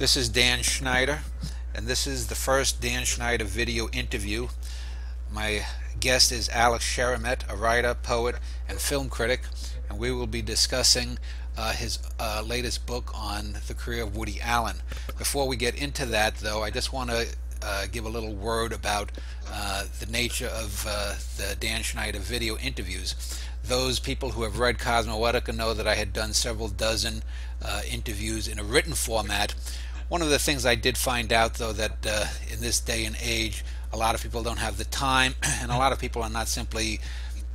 This is Dan Schneider, and this is the first Dan Schneider video interview. My guest is Alex Sheremet, a writer, poet, and film critic, and we will be discussing his latest book on the career of Woody Allen. Before we get into that, though, I just want to give a little word about the nature of the Dan Schneider video interviews. Those people who have read Cosmoetica know that I had done several dozen interviews in a written format. One of the things I did find out, though, that in this day and age, a lot of people don't have the time, and a lot of people are not simply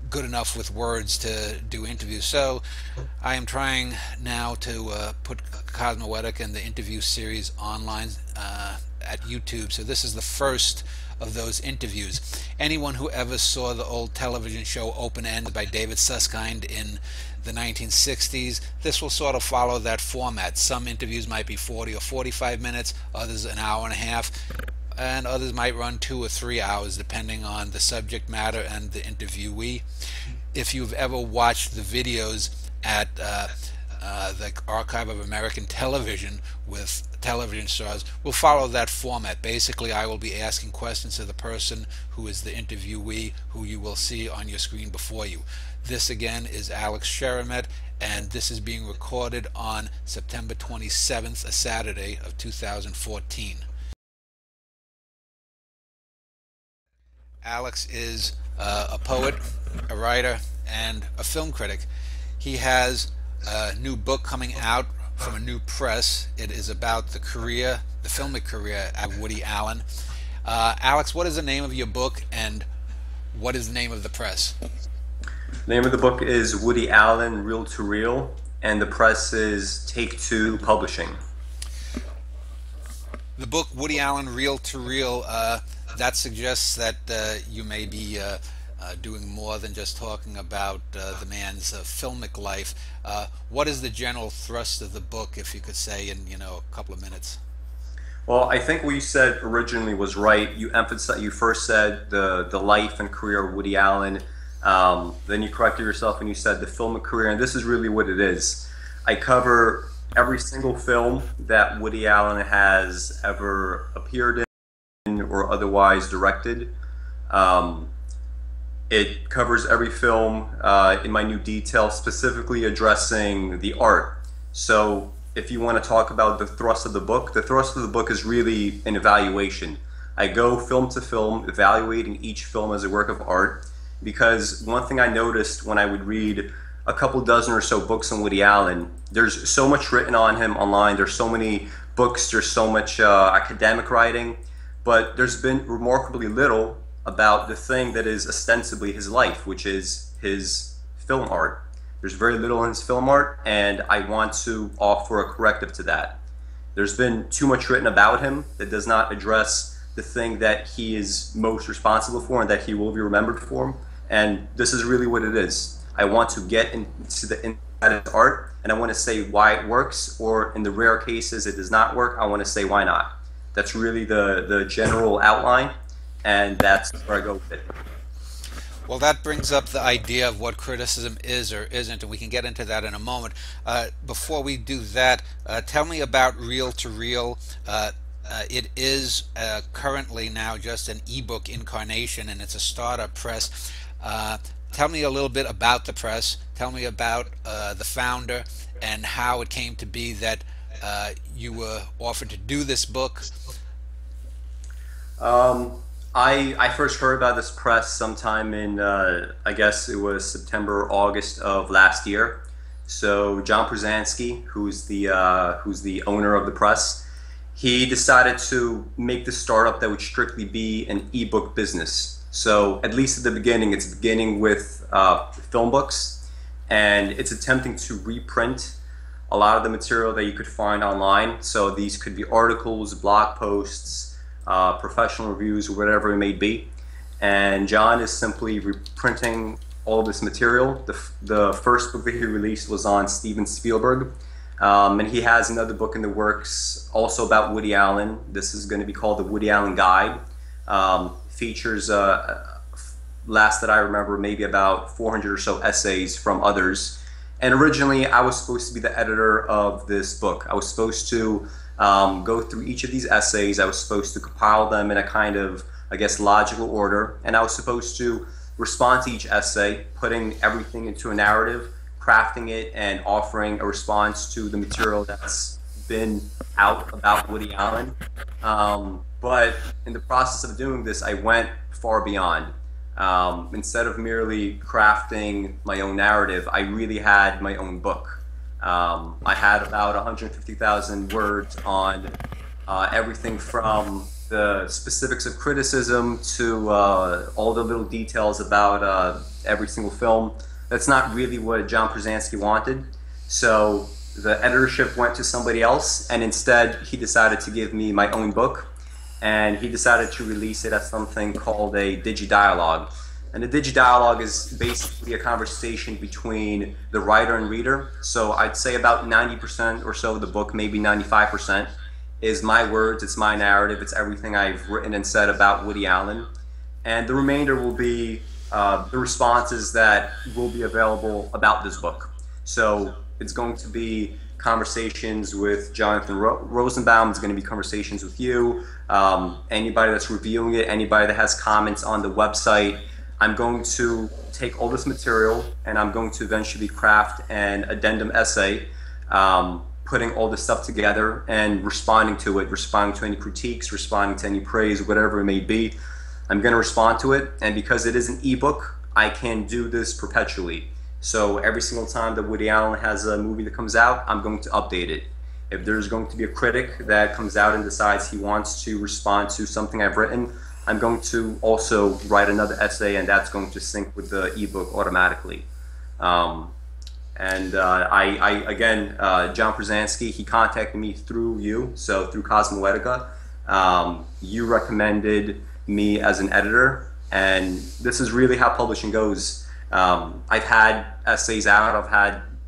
good enough with words to do interviews. So I am trying now to put Cosmoetica and the interview series online at YouTube. So this is the first of those interviews. Anyone who ever saw the old television show Open End by David Susskind in the 1960s, this will sort of follow that format. Some interviews might be 40 or 45 minutes, others an hour and a half, and others might run 2 or 3 hours depending on the subject matter and the interviewee. If you've ever watched the videos at the Archive of American Television with television stars, we'll follow that format. Basically, I will be asking questions to the person who is the interviewee, who you will see on your screen before you. This again is Alex Sheremet, and this is being recorded on September 27th, a Saturday of 2014. Alex is a poet, a writer, and a film critic. He has a new book coming out from a new press. It is about the career, the filmic career of Woody Allen. Alex, what is the name of your book, and what is the name of the press? The name of the book is Woody Allen, Reel to Reel, and the press is Take Two Publishing. The book Woody Allen, Reel to Reel, that suggests that you may be doing more than just talking about the man's filmic life. What is the general thrust of the book, if you could say in a couple of minutes? Well, I think what you said originally was right. You emphasized, you first said the life and career of Woody Allen. Then you corrected yourself and you said the filmic career, and this is really what it is. I cover every single film that Woody Allen has ever appeared in or otherwise directed. It covers every film in minute detail, specifically addressing the art. So if you want to talk about the thrust of the book is really an evaluation. I go film to film, evaluating each film as a work of art, because one thing I noticed when I would read a couple dozen or so books on Woody Allen, there's so much written on him online, there's so many books, there's so much academic writing, but there's been remarkably little about the thing that is ostensibly his life, which is his film art. There's very little in his film art, and I want to offer a corrective to that. There's been too much written about him that does not address the thing that he is most responsible for and that he will be remembered for, and this is really what it is. I want to get into the inside of his art, and I want to say why it works, or in the rare cases it does not work, I want to say why not. That's really the general outline, and that's where I go with it. Well, that brings up the idea of what criticism is or isn't, and we can get into that in a moment. Before we do that, tell me about Reel to Reel. It is currently now just an ebook incarnation, and it's a startup press. Tell me a little bit about the press. Tell me about the founder and how it came to be that you were offered to do this book. I first heard about this press sometime in, I guess it was September, August of last year. So John Przansky, who's the owner of the press, he decided to make this startup that would strictly be an ebook business. So at least at the beginning, it's beginning with film books, and it's attempting to reprint a lot of the material that you could find online. So these could be articles, blog posts, professional reviews, or whatever it may be. And John is simply reprinting all of this material. The first book that he released was on Steven Spielberg. And he has another book in the works also about Woody Allen. This is going to be called the Woody Allen Guide. Features, last that I remember, maybe about 400 or so essays from others. And originally I was supposed to be the editor of this book. I was supposed to go through each of these essays. I was supposed to compile them in a kind of, I guess, logical order, and I was supposed to respond to each essay, putting everything into a narrative, crafting it, and offering a response to the material that's been out about Woody Allen. But in the process of doing this, I went far beyond. Instead of merely crafting my own narrative, I really had my own book. I had about 150,000 words on everything from the specifics of criticism to all the little details about every single film. That's not really what John Krasinski wanted. So the editorship went to somebody else, and instead he decided to give me my own book, and he decided to release it as something called a digidialogue. And the digidialogue is basically a conversation between the writer and reader. So I'd say about 90% or so of the book, maybe 95%, is my words, it's my narrative, it's everything I've written and said about Woody Allen. And the remainder will be the responses that will be available about this book. So it's going to be conversations with Jonathan Rosenbaum, it's going to be conversations with you, anybody that's reviewing it, anybody that has comments on the website. I'm going to take all this material and I'm going to eventually craft an addendum essay, putting all this stuff together and responding to it, responding to any critiques, responding to any praise, whatever it may be. I'm going to respond to it, and because it is an ebook, I can do this perpetually. So every single time that Woody Allen has a movie that comes out, I'm going to update it. If there's going to be a critic that comes out and decides he wants to respond to something I've written, I'm going to also write another essay, and that's going to sync with the ebook automatically. John Krasinski, he contacted me through you, so through Cosmoetica. You recommended me as an editor, and this is really how publishing goes. I've had essays out,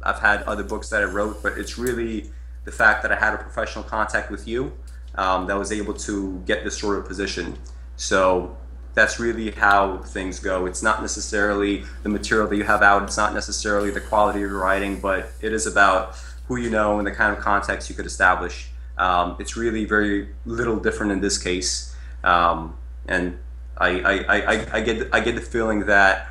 I've had other books that I wrote, but it's really the fact that I had a professional contact with you that was able to get this sort of position. So that's really how things go. It's not necessarily the material that you have out, it's not necessarily the quality of your writing, but it is about who you know and the kind of context you could establish. It's really very little different in this case. And I get the feeling that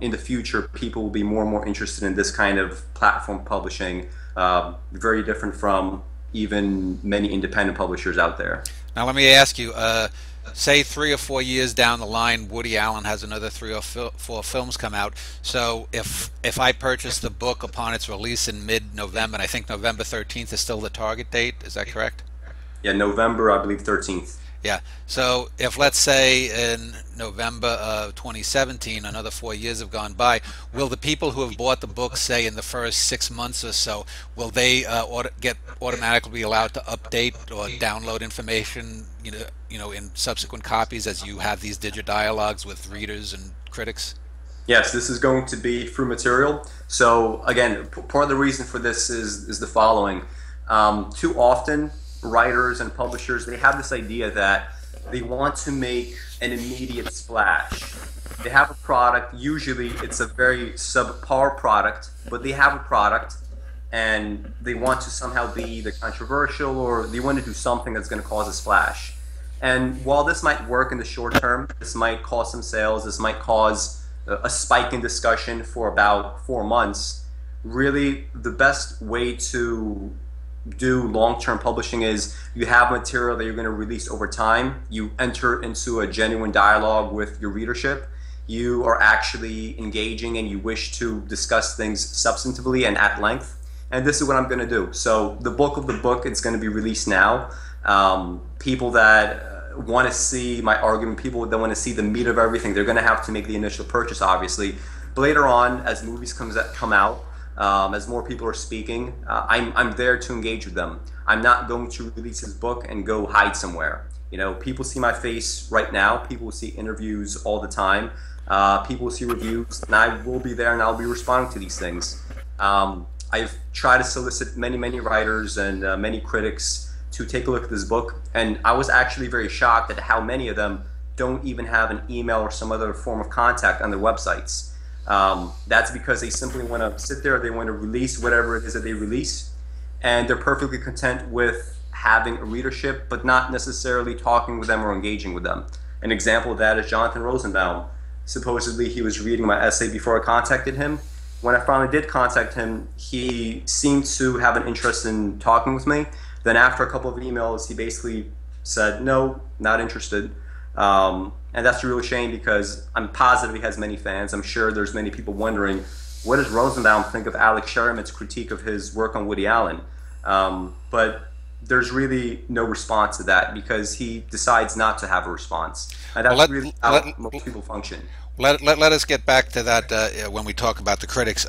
in the future people will be more and more interested in this kind of platform publishing, very different from even many independent publishers out there. Now let me ask you, say 3 or 4 years down the line, Woody Allen has another 3 or 4 films come out. So if I purchase the book upon its release in mid-November, and I think November 13th is still the target date, is that correct? Yeah, November, I believe, 13th. Yeah. So if, let's say, in November of 2017, another 4 years have gone by, will the people who have bought the book, say, in the first 6 months or so, will they get automatically be allowed to update or download information, in subsequent copies as you have these digidialogues with readers and critics? Yes, this is going to be through material. So again, part of the reason for this is the following. Too often, writers and publishers, they have this idea that they want to make an immediate splash. They have a product, usually it's a very subpar product, but they have a product and they want to somehow be either controversial or they want to do something that's going to cause a splash. And while this might work in the short term, this might cause some sales, this might cause a spike in discussion for about 4 months, really the best way to do long-term publishing is you have material that you're going to release over time. You enter into a genuine dialogue with your readership. You are actually engaging and you wish to discuss things substantively and at length. And this is what I'm going to do. So the bulk of the book, it's going to be released now. People that want to see my argument, people that want to see the meat of everything, they're going to have to make the initial purchase, obviously. But later on, as movies come out, as more people are speaking, I'm there to engage with them. I'm not going to release this book and go hide somewhere. People see my face right now. People see interviews all the time. People see reviews, and I will be there and I'll be responding to these things. I've tried to solicit many writers and many critics to take a look at this book, and I was actually very shocked at how many of them don't even have an email or some other form of contact on their websites. That's because they simply want to sit there, they want to release whatever it is that they release, and they're perfectly content with having a readership, but not necessarily talking with them or engaging with them. An example of that is Jonathan Rosenbaum. Supposedly he was reading my essay before I contacted him. When I finally did contact him, he seemed to have an interest in talking with me. Then after a couple of emails, he basically said, no, not interested. And that's a real shame because I'm positive he has many fans. I'm sure there's many people wondering, what does Rosenbaum think of Alex Sheremet's critique of his work on Woody Allen? But there's really no response to that because he decides not to have a response. And that's really how most people function. Let us get back to that when we talk about the critics.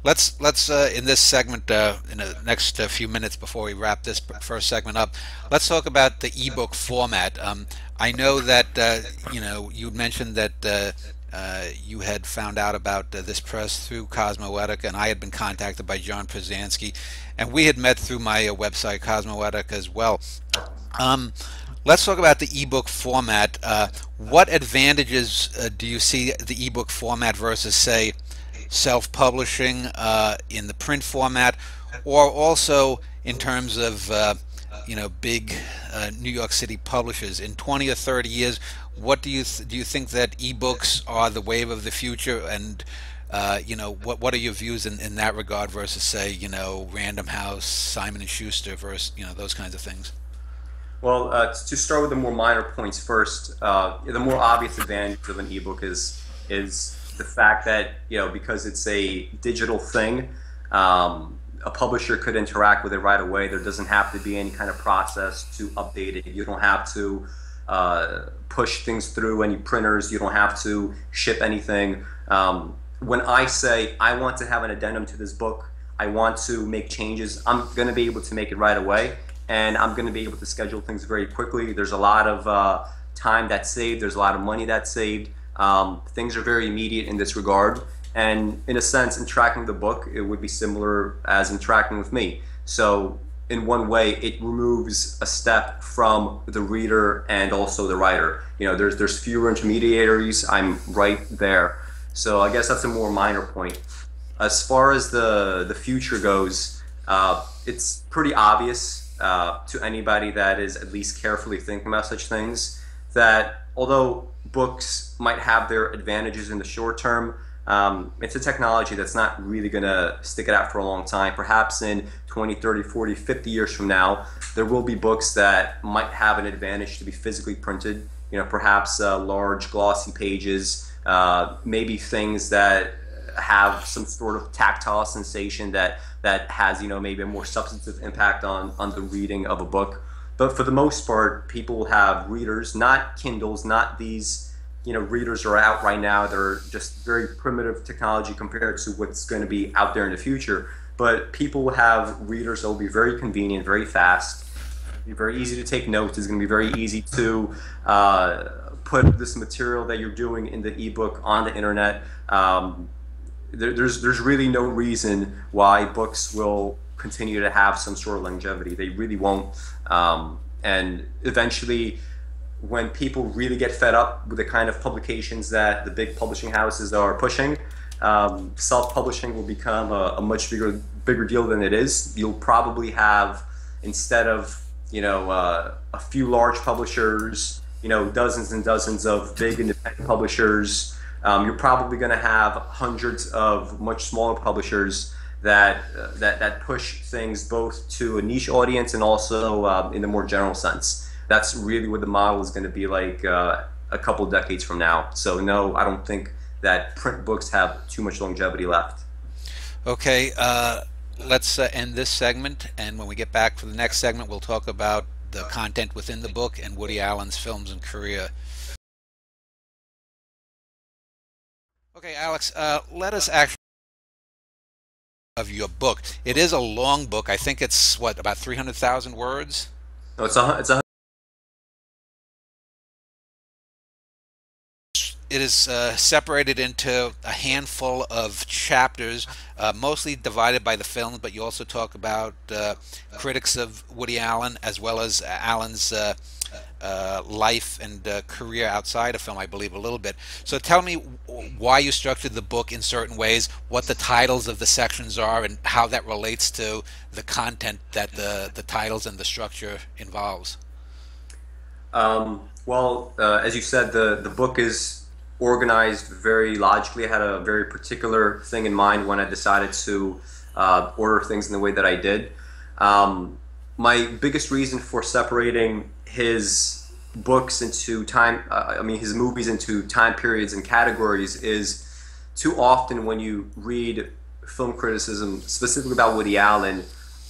Let's in this segment, in the next few minutes before we wrap this first segment up, let's talk about the ebook format. I know that you mentioned that you had found out about this press through Cosmoetica, and I had been contacted by John Przansky, and we had met through my website Cosmoetica as well. Let's talk about the ebook format. What advantages do you see the ebook format versus, say, self-publishing in the print format, or also in terms of big New York City publishers? In 20 or 30 years, what do you think that ebooks are the wave of the future? And what are your views in that regard versus, say, Random House, Simon and Schuster versus those kinds of things? Well, to start with the more minor points first, the more obvious advantage of an ebook is the fact that because it's a digital thing, a publisher could interact with it right away. There doesn't have to be any kind of process to update it. You don't have to push things through any printers. You don't have to ship anything. When I say I want to have an addendum to this book, I want to make changes, I'm going to be able to make it right away. And I'm going to be able to schedule things very quickly. There's a lot of time that's saved. There's a lot of money that's saved. Things are very immediate in this regard. And in a sense, in tracking the book, it would be similar as interacting with me. So in one way, it removes a step from the reader and also the writer. There's fewer intermediaries. I'm right there. So I guess that's a more minor point. As far as the future goes, it's pretty obvious to anybody that is at least carefully thinking about such things, that although books might have their advantages in the short term, it's a technology that's not really going to stick it out for a long time. Perhaps in 20, 30, 40, 50 years from now, there will be books that might have an advantage to be physically printed, perhaps large glossy pages, maybe things that have some sort of tactile sensation that has maybe a more substantive impact on the reading of a book. But for the most part, people will have readers, not Kindles, not these readers are out right now that are just very primitive technology compared to what's going to be out there in the future. But people will have readers that will be very convenient, very fast, be very easy to take notes. It's going to be very easy to put this material that you're doing in the ebook on the internet. There's really no reason why books will continue to have some sort of longevity. They really won't. And eventually, when people really get fed up with the kind of publications that the big publishing houses are pushing, self-publishing will become a much bigger deal than it is. You'll probably have, instead of a few large publishers, dozens and dozens of big independent publishers. You're probably going to have hundreds of much smaller publishers that push things both to a niche audience and also in the more general sense. That's really what the model is going to be like a couple decades from now. So no, I don't think that print books have too much longevity left. Okay, let's end this segment, and when we get back for the next segment, we'll talk about the content within the book and Woody Allen's films and career. Okay, Alex, let us actually of your book. It is a long book. I think it's what, about 300,000 words? No, it's a. It is separated into a handful of chapters, mostly divided by the films, but you also talk about critics of Woody Allen as well as Allen's life and career outside of film, I believe, a little bit. So tell me why you structured the book in certain ways, what the titles of the sections are, and how that relates to the content that the titles and the structure involves. As you said, the book is organized very logically. I had a very particular thing in mind when I decided to order things in the way that I did. My biggest reason for separating his books into his movies into time periods and categories is too often when you read film criticism, specifically about Woody Allen,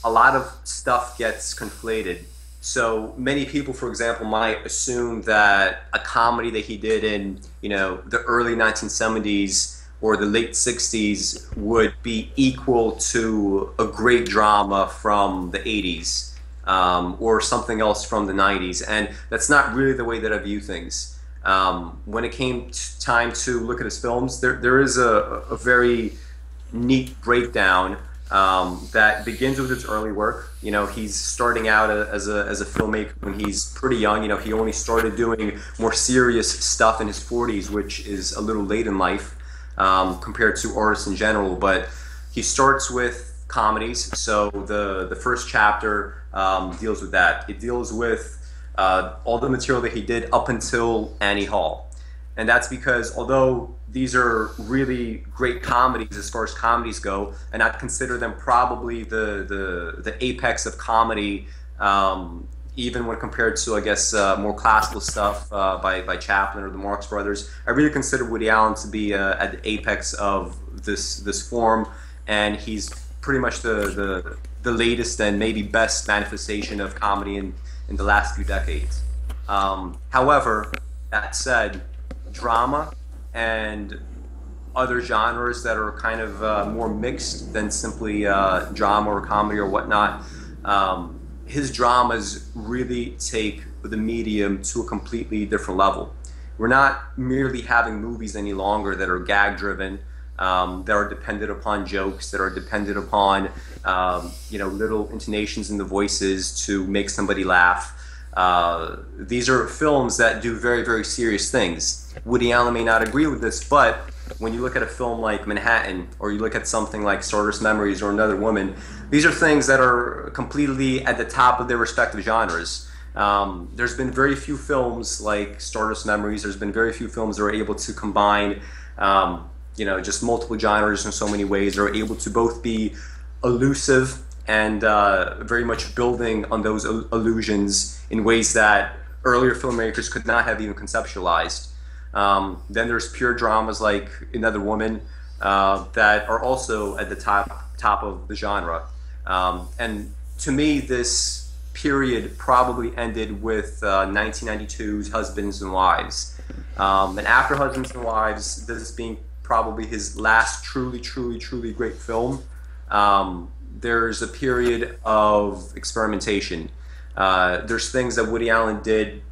a lot of stuff gets conflated. So many people, for example, might assume that a comedy that he did in, the early 1970s or the late 60s would be equal to a great drama from the 80s. Or something else from the 90s, and that's not really the way that I view things. When it came time to look at his films, there is a very neat breakdown that begins with his early work. He's starting out as a filmmaker when he's pretty young. He only started doing more serious stuff in his 40s, which is a little late in life compared to artists in general. But he starts with comedies. So the first chapter deals with that. It deals with all the material that he did up until Annie Hall. And that's because although these are really great comedies as far as comedies go, and I'd consider them probably the apex of comedy, even when compared to, I guess, more classical stuff by Chaplin or the Marx Brothers, I really consider Woody Allen to be at the apex of this form, and he's pretty much the latest and maybe best manifestation of comedy in the last few decades. However, that said, drama and other genres that are kind of more mixed than simply drama or comedy or whatnot, his dramas really take the medium to a completely different level. We're not merely having movies any longer that are gag-driven, that are dependent upon jokes, that are dependent upon little intonations in the voices to make somebody laugh. These are films that do very, very serious things. Woody Allen may not agree with this, but when you look at a film like Manhattan, or you look at something like Stardust Memories or Another Woman, these are things that are completely at the top of their respective genres. There's been very few films like Stardust Memories. There's been very few films that are able to combine just multiple genres in so many ways. They're able to both be elusive and very much building on those illusions in ways that earlier filmmakers could not have even conceptualized. Then there's pure dramas like Another Woman that are also at the top of the genre. And to me, this period probably ended with 1992's Husbands and Wives. And after Husbands and Wives, this being probably his last truly great film, there's a period of experimentation. There's things that Woody Allen did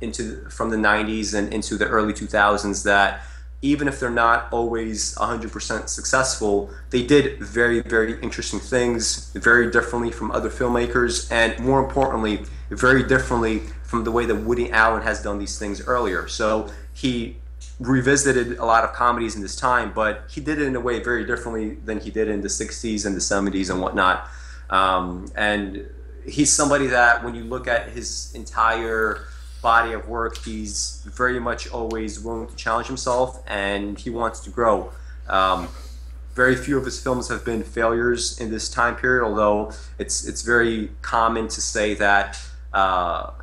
from the 90s and into the early 2000s that, even if they're not always 100% successful, they did very, very interesting things, very differently from other filmmakers, and more importantly, very differently from the way that Woody Allen has done these things earlier. So he revisited a lot of comedies in this time, but he did it in a way very differently than he did in the 60s and the 70s and whatnot. And he's somebody that, when you look at his entire body of work, he's very much always willing to challenge himself, and he wants to grow. Very few of his films have been failures in this time period, although it's very common to say that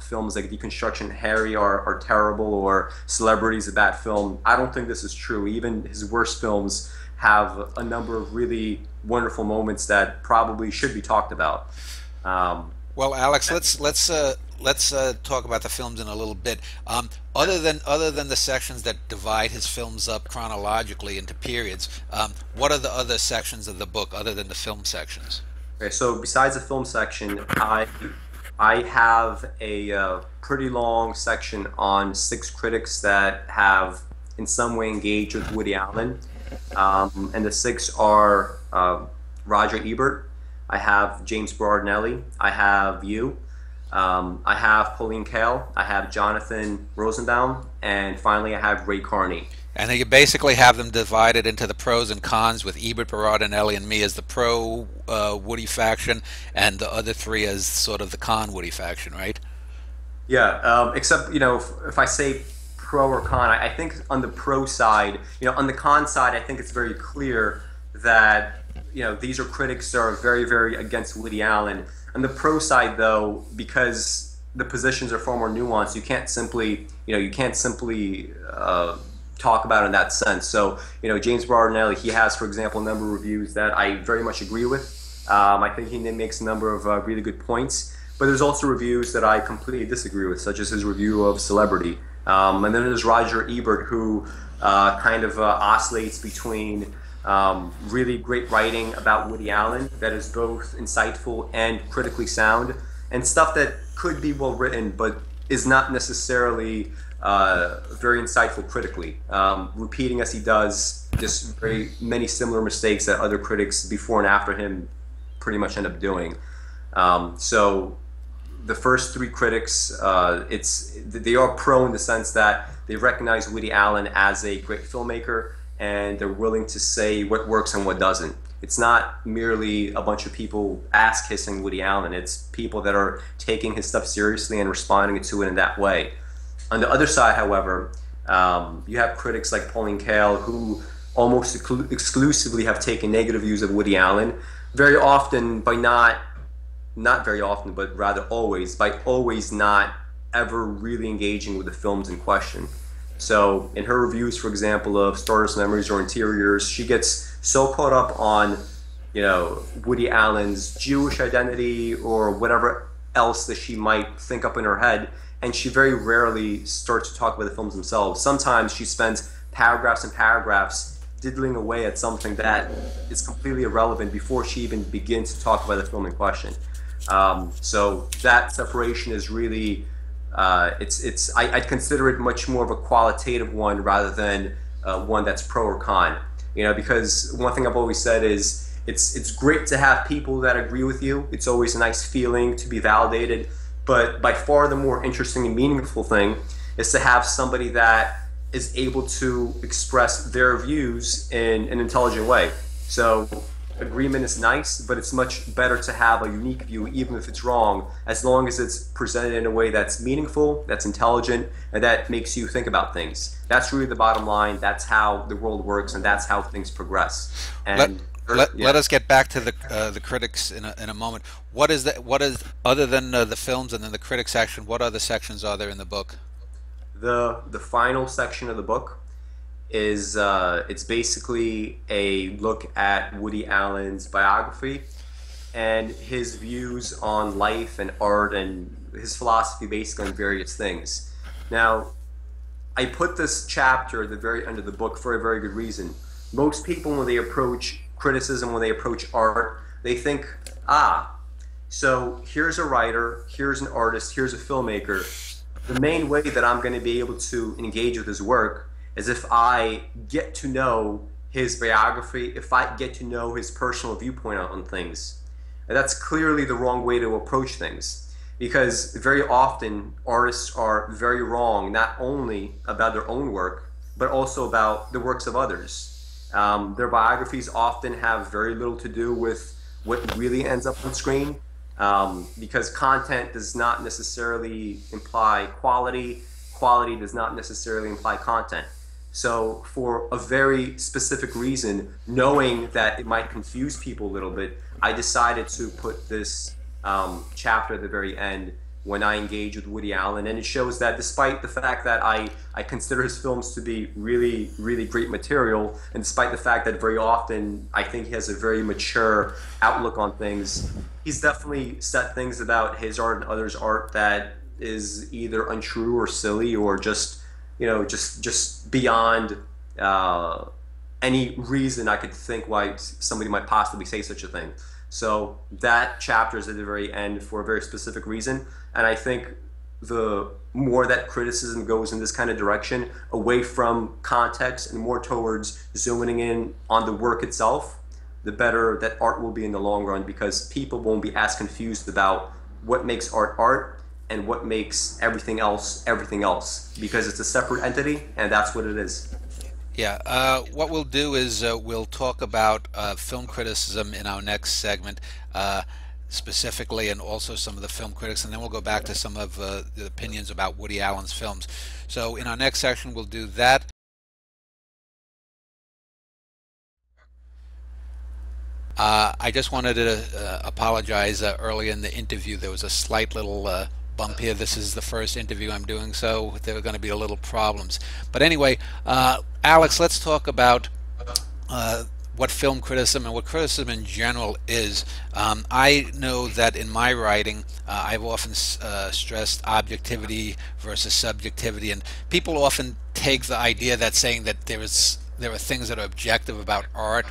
films like Deconstruction Harry are terrible, or Celebrity is a bad film. I don't think this is true. Even his worst films have a number of really wonderful moments that probably should be talked about. Well, Alex, let's talk about the films in a little bit. Other than the sections that divide his films up chronologically into periods, what are the other sections of the book other than the film sections? Okay, so besides the film section, I have a pretty long section on 6 critics that have in some way engaged with Woody Allen, and the 6 are Roger Ebert. I have James Berardinelli. I have you. I have Pauline Kael, I have Jonathan Rosenbaum, and finally I have Ray Carney. And you basically have them divided into the pros and cons, with Ebert, Berardinelli, and me as the pro Woody faction, and the other three as sort of the con Woody faction, right? Yeah, except, if I say pro or con, I think on the pro side, on the con side, I think it's very clear that, these are critics that are very, very against Woody Allen. On the pro side, though, because the positions are far more nuanced, you can't simply talk about it in that sense. So, James Berardinelli, he has, for example, a number of reviews that I very much agree with. I think he makes a number of really good points. But there's also reviews that I completely disagree with, such as his review of Celebrity. And then there's Roger Ebert, who kind of oscillates between really great writing about Woody Allen that is both insightful and critically sound, and stuff that could be well written but is not necessarily very insightful critically, repeating as he does just very many similar mistakes that other critics before and after him pretty much end up doing. So the first three critics, they are pro in the sense that they recognize Woody Allen as a great filmmaker, and they're willing to say what works and what doesn't. It's not merely a bunch of people ass-kissing Woody Allen. It's people that are taking his stuff seriously and responding to it in that way. On the other side, however, you have critics like Pauline Kael, who almost exclusively have taken negative views of Woody Allen, very often by not very often, but rather always, by always not ever really engaging with the films in question. So in her reviews, for example, of Stardust Memories or Interiors, she gets so caught up on, Woody Allen's Jewish identity or whatever else that she might think up in her head, and she very rarely starts to talk about the films themselves. Sometimes she spends paragraphs and paragraphs diddling away at something that is completely irrelevant before she even begins to talk about the film in question. So that separation is really, I'd consider it much more of a qualitative one rather than one that's pro or con. Because one thing I've always said is it's great to have people that agree with you. It's always a nice feeling to be validated. But by far the more interesting and meaningful thing is to have somebody that is able to express their views in an intelligent way. So agreement is nice, but it's much better to have a unique view, even if it's wrong, as long as it's presented in a way that's meaningful, that's intelligent, and that makes you think about things. That's really the bottom line. That's how the world works, and that's how things progress. And let us get back to the critics in a moment. What is other than the films and then the critics section? What other sections are there in the book? The final section of the book is it's basically a look at Woody Allen's biography and his views on life and art and his philosophy basically on various things. Now, I put this chapter at the very end of the book for a very good reason. Most people, when they approach criticism, when they approach art, they think, so here's a writer, here's an artist, here's a filmmaker. The main way that I'm going to be able to engage with his work is if I get to know his biography, if I get to know his personal viewpoint on things. And that's clearly the wrong way to approach things, because very often artists are very wrong, not only about their own work, but also about the works of others. Their biographies often have very little to do with what really ends up on screen, because content does not necessarily imply quality, quality does not necessarily imply content. So for a very specific reason, knowing that it might confuse people a little bit, I decided to put this chapter at the very end when I engage with Woody Allen. And it shows that despite the fact that I consider his films to be really, really great material, and despite the fact that very often I think he has a very mature outlook on things, he's definitely said things about his art and others' art that is either untrue or silly or just beyond any reason I could think why somebody might possibly say such a thing. So that chapter is at the very end for a very specific reason, and I think the more that criticism goes in this kind of direction, away from context and more towards zooming in on the work itself, the better that art will be in the long run, because people won't be as confused about what makes art art and what makes everything else, because it's a separate entity, and that's what it is. Yeah, what we'll do is we'll talk about film criticism in our next segment specifically, and also some of the film critics, and then we'll go back to some of the opinions about Woody Allen's films. So in our next section we'll do that. I just wanted to apologize. Early in the interview there was a slight little bump here. This is the first interview I'm doing, so there are going to be a little problems. But anyway, Alex, let's talk about what film criticism and what criticism in general is. I know that in my writing I've often stressed objectivity versus subjectivity, and people often take the idea that saying that there are things that are objective about art,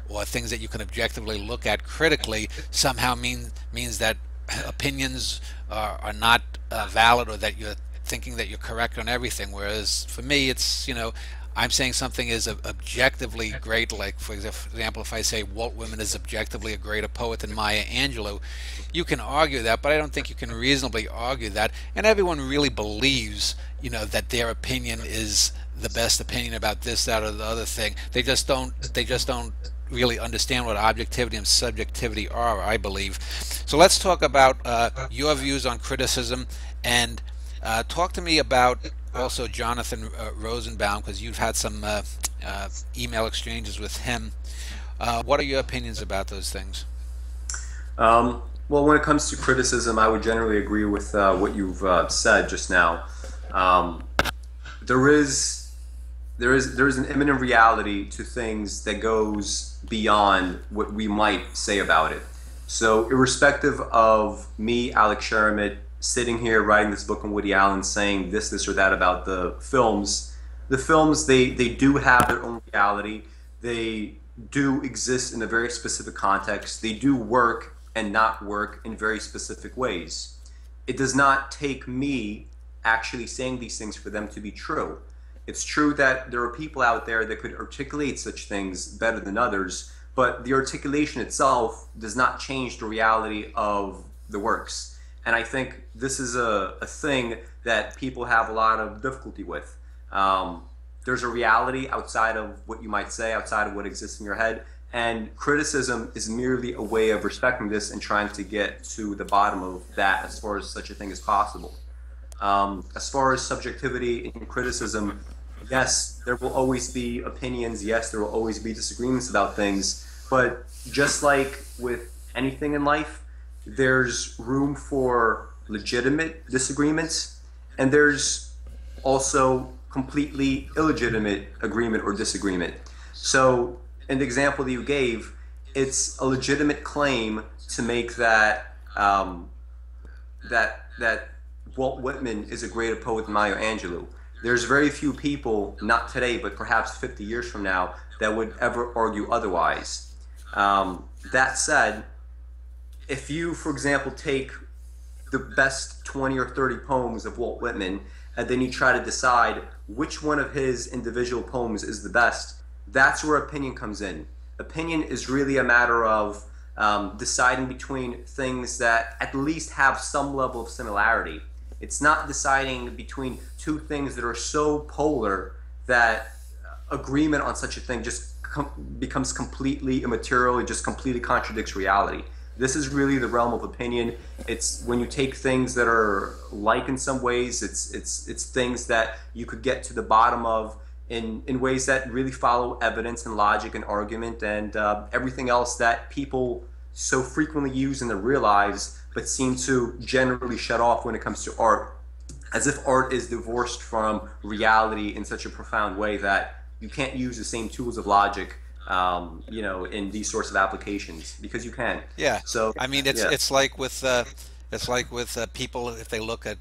or things that you can objectively look at critically, somehow means that opinions are not valid, or that you're thinking that you're correct on everything. Whereas for me, it's, I'm saying something is objectively great. Like, for example, if I say Walt Whitman is objectively a greater poet than Maya Angelou, you can argue that, but I don't think you can reasonably argue that. And everyone really believes, that their opinion is the best opinion about this, that, or the other thing. They just don't really understand what objectivity and subjectivity are, I believe. So let's talk about your views on criticism, and talk to me about also Jonathan Rosenbaum, because you've had some email exchanges with him. What are your opinions about those things? Well, when it comes to criticism, I would generally agree with what you've said just now. There is an imminent reality to things that goes beyond what we might say about it. So irrespective of me, Alex Sheremet, sitting here writing this book on Woody Allen, saying this or that about the films, they do have their own reality. They do exist in a very specific context. They do work and not work in very specific ways. It does not take me actually saying these things for them to be true. It's true that there are people out there that could articulate such things better than others, but the articulation itself does not change the reality of the works. And I think this is a thing that people have a lot of difficulty with. There's a reality outside of what you might say, outside of what exists in your head, and criticism is merely a way of respecting this and trying to get to the bottom of that as far as such a thing as possible. As far as subjectivity in criticism, yes, there will always be opinions. Yes, there will always be disagreements about things. But just like with anything in life, there's room for legitimate disagreements, and there's also completely illegitimate agreement or disagreement. So in the example that you gave, it's a legitimate claim to make that that Walt Whitman is a greater poet than Maya Angelou. There's very few people, not today, but perhaps 50 years from now, that would ever argue otherwise. That said, if you, for example, take the best 20 or 30 poems of Walt Whitman, and then you try to decide which one of his individual poems is the best, that's where opinion comes in. Opinion is really a matter of deciding between things that at least have some level of similarity. It's not deciding between two things that are so polar that agreement on such a thing just becomes completely immaterial. It just completely contradicts reality. This is really the realm of opinion. It's when you take things that are like in some ways, it's things that you could get to the bottom of in ways that really follow evidence and logic and argument, and everything else that people so frequently use in their real lives but seem to generally shut off when it comes to art, as if art is divorced from reality in such a profound way that you can't use the same tools of logic in these sorts of applications, because you can. Yeah. So I mean, it's like with people, if they look at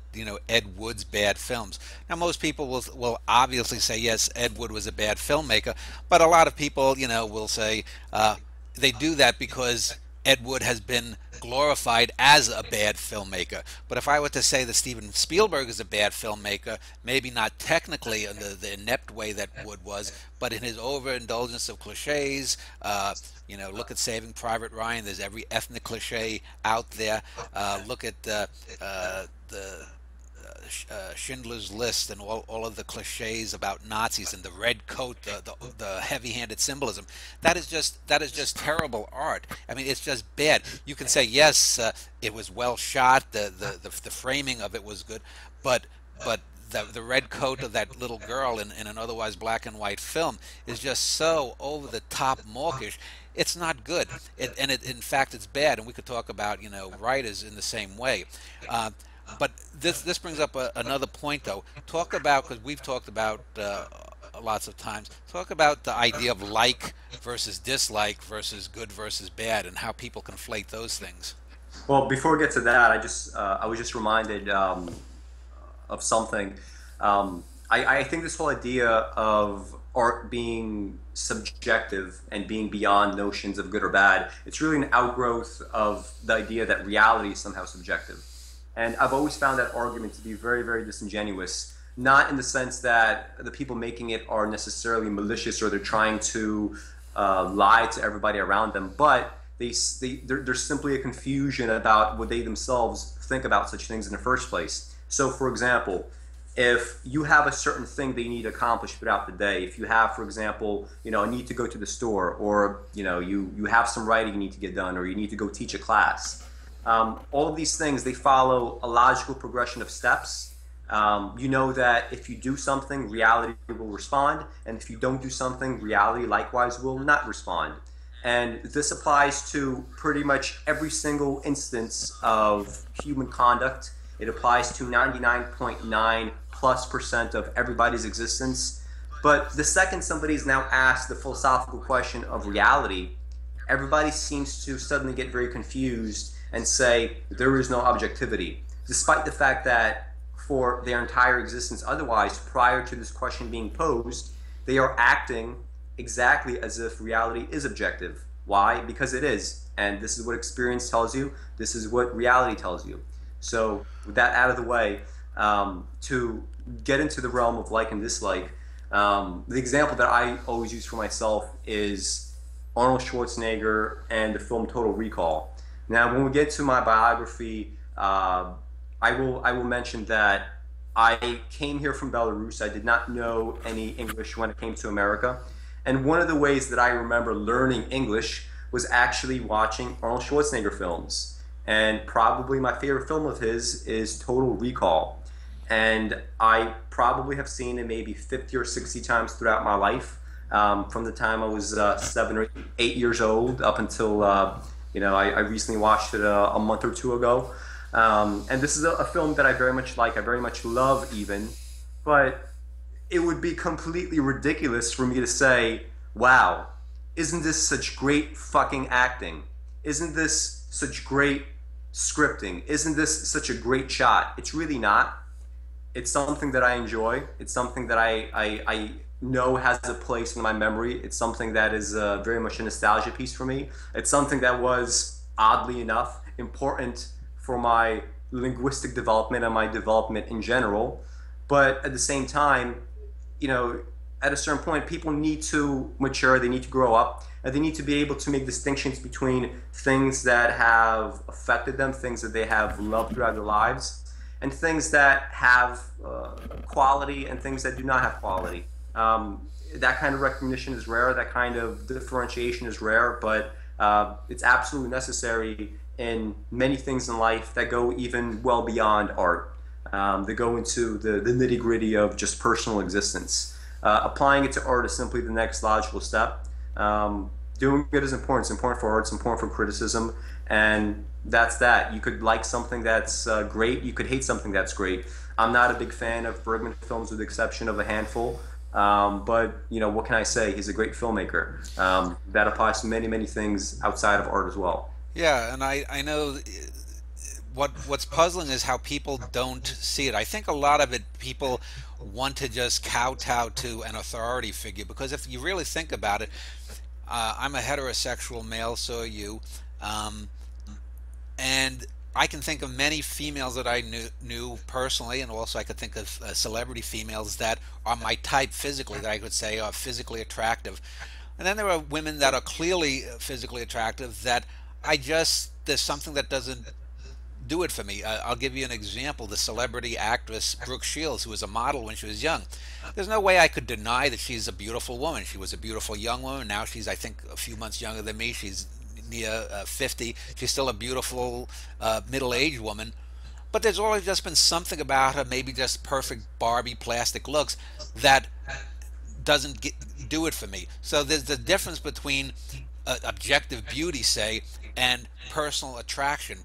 Ed Wood's bad films. Now most people will obviously say yes, Ed Wood was a bad filmmaker, but a lot of people will say they do that because Ed Wood has been glorified as a bad filmmaker. But if I were to say that Steven Spielberg is a bad filmmaker, maybe not technically in the inept way that Wood was, but in his overindulgence of cliches, look at Saving Private Ryan. There's every ethnic cliche out there. Look at the Schindler's List and all of the cliches about Nazis and the red coat, the heavy-handed symbolism. That is just terrible art. I mean, it's just bad. You can say yes, it was well shot, the framing of it was good, but the red coat of that little girl in an otherwise black and white film is just so over the top mawkish. It's not good, in fact, it's bad. And we could talk about writers in the same way. But this brings up another point, though. Talk about, because we've talked about lots of times, talk about the idea of like versus dislike versus good versus bad, and how people conflate those things. Well, before we get to that, I was just reminded of something. I think this whole idea of art being subjective and being beyond notions of good or bad, it's really an outgrowth of the idea that reality is somehow subjective. And I've always found that argument to be very, very disingenuous, not in the sense that the people making it are necessarily malicious or they're trying to lie to everybody around them, but there's simply a confusion about what they themselves think about such things in the first place. So, for example, if you have a certain thing that you need to accomplish throughout the day, if you have, for example, a need to go to the store, or you have some writing you need to get done, or you need to go teach a class, all of these things, they follow a logical progression of steps. You know that if you do something, reality will respond, and if you don't do something, reality likewise will not respond. And this applies to pretty much every single instance of human conduct. It applies to 99.9+% of everybody's existence. But the second somebody is now asked the philosophical question of reality, everybody seems to suddenly get very confused and say there is no objectivity, despite the fact that for their entire existence otherwise, prior to this question being posed, they are acting exactly as if reality is objective. Why? Because it is. And this is what experience tells you. This is what reality tells you. So with that out of the way, to get into the realm of like and dislike, the example that I always use for myself is Arnold Schwarzenegger and the film Total Recall. Now, when we get to my biography, I will mention that I came here from Belarus. I did not know any English when it came to America. And one of the ways that I remember learning English was actually watching Arnold Schwarzenegger films. And probably my favorite film of his is Total Recall. And I probably have seen it maybe 50 or 60 times throughout my life, from the time I was 7 or 8 years old up until, I recently watched it a month or two ago. And this is a film that I very much like, I very much love even, but it would be completely ridiculous for me to say, wow, isn't this such great fucking acting? Isn't this such great scripting? Isn't this such a great shot? It's really not. It's something that I enjoy. It's something that I know has a place in my memory. It's something that is very much a nostalgia piece for me. It's something that was, oddly enough, important for my linguistic development and my development in general. But at the same time, at a certain point, people need to mature, they need to grow up, and they need to be able to make distinctions between things that have affected them, things that they have loved throughout their lives, and things that have quality and things that do not have quality. That kind of recognition is rare, that kind of differentiation is rare, but it's absolutely necessary in many things in life that go even well beyond art. They go into the nitty-gritty of just personal existence. Applying it to art is simply the next logical step. Doing it is important. It's important for art. It's important for criticism. And that's that. You could like something that's great. You could hate something that's great. I'm not a big fan of Bergman films with the exception of a handful. But, what can I say? He's a great filmmaker. That applies to many, many things outside of art as well. Yeah, and I know what's puzzling is how people don't see it. I think a lot of it, people want to just kowtow to an authority figure, because if you really think about it, I'm a heterosexual male, so are you. Um, and I can think of many females that I knew personally, and also I could think of celebrity females that are my type physically, that I could say are physically attractive. And then there are women that are clearly physically attractive that there's something that doesn't do it for me. I'll give you an example. The celebrity actress Brooke Shields, who was a model when she was young. There's no way I could deny that she's a beautiful woman. She was a beautiful young woman. Now she's, I think, a few months younger than me. She's near 50. She's still a beautiful middle-aged woman. But there's always just been something about her, maybe just perfect Barbie plastic looks, that doesn't do it for me. So there's the difference between objective beauty, say, and personal attraction,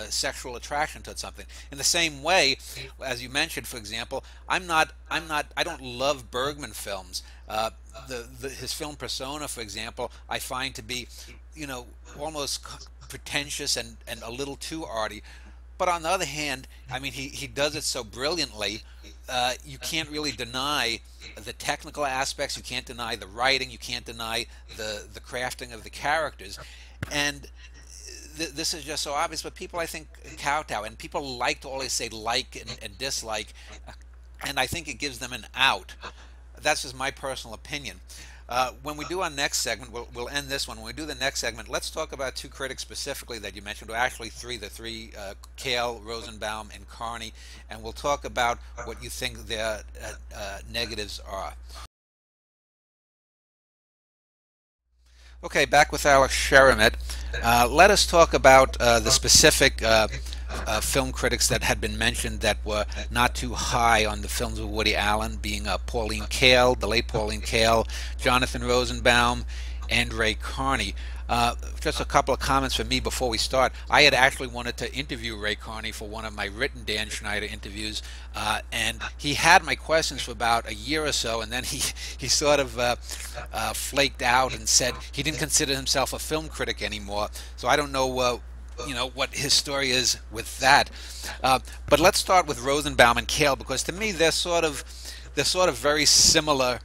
sexual attraction to something. In the same way, as you mentioned, for example, I don't love Bergman films. His film Persona, for example, I find to be, almost pretentious and a little too arty. But on the other hand, I mean, he does it so brilliantly. You can't really deny the technical aspects. You can't deny the writing. You can't deny the crafting of the characters. And this is just so obvious. But people, I think, kowtow. And people like to always say like and dislike. And I think it gives them an out. That's just my personal opinion. When we do our next segment, we'll end this one. When we do the next segment, let's talk about two critics specifically that you mentioned, or actually the three, Kael, Rosenbaum, and Carney, and we'll talk about what you think their negatives are. Okay, back with Alex Sheremet. Let us talk about the specific film critics that had been mentioned that were not too high on the films of Woody Allen, being Pauline Kael, the late Pauline Kael, Jonathan Rosenbaum, and Ray Carney. Just a couple of comments from me before we start. I had actually wanted to interview Ray Carney for one of my written Dan Schneider interviews, and he had my questions for about a year or so, and then he sort of flaked out and said he didn't consider himself a film critic anymore. So I don't know what his story is with that. But let's start with Rosenbaum and Kael, because to me they're sort of very similar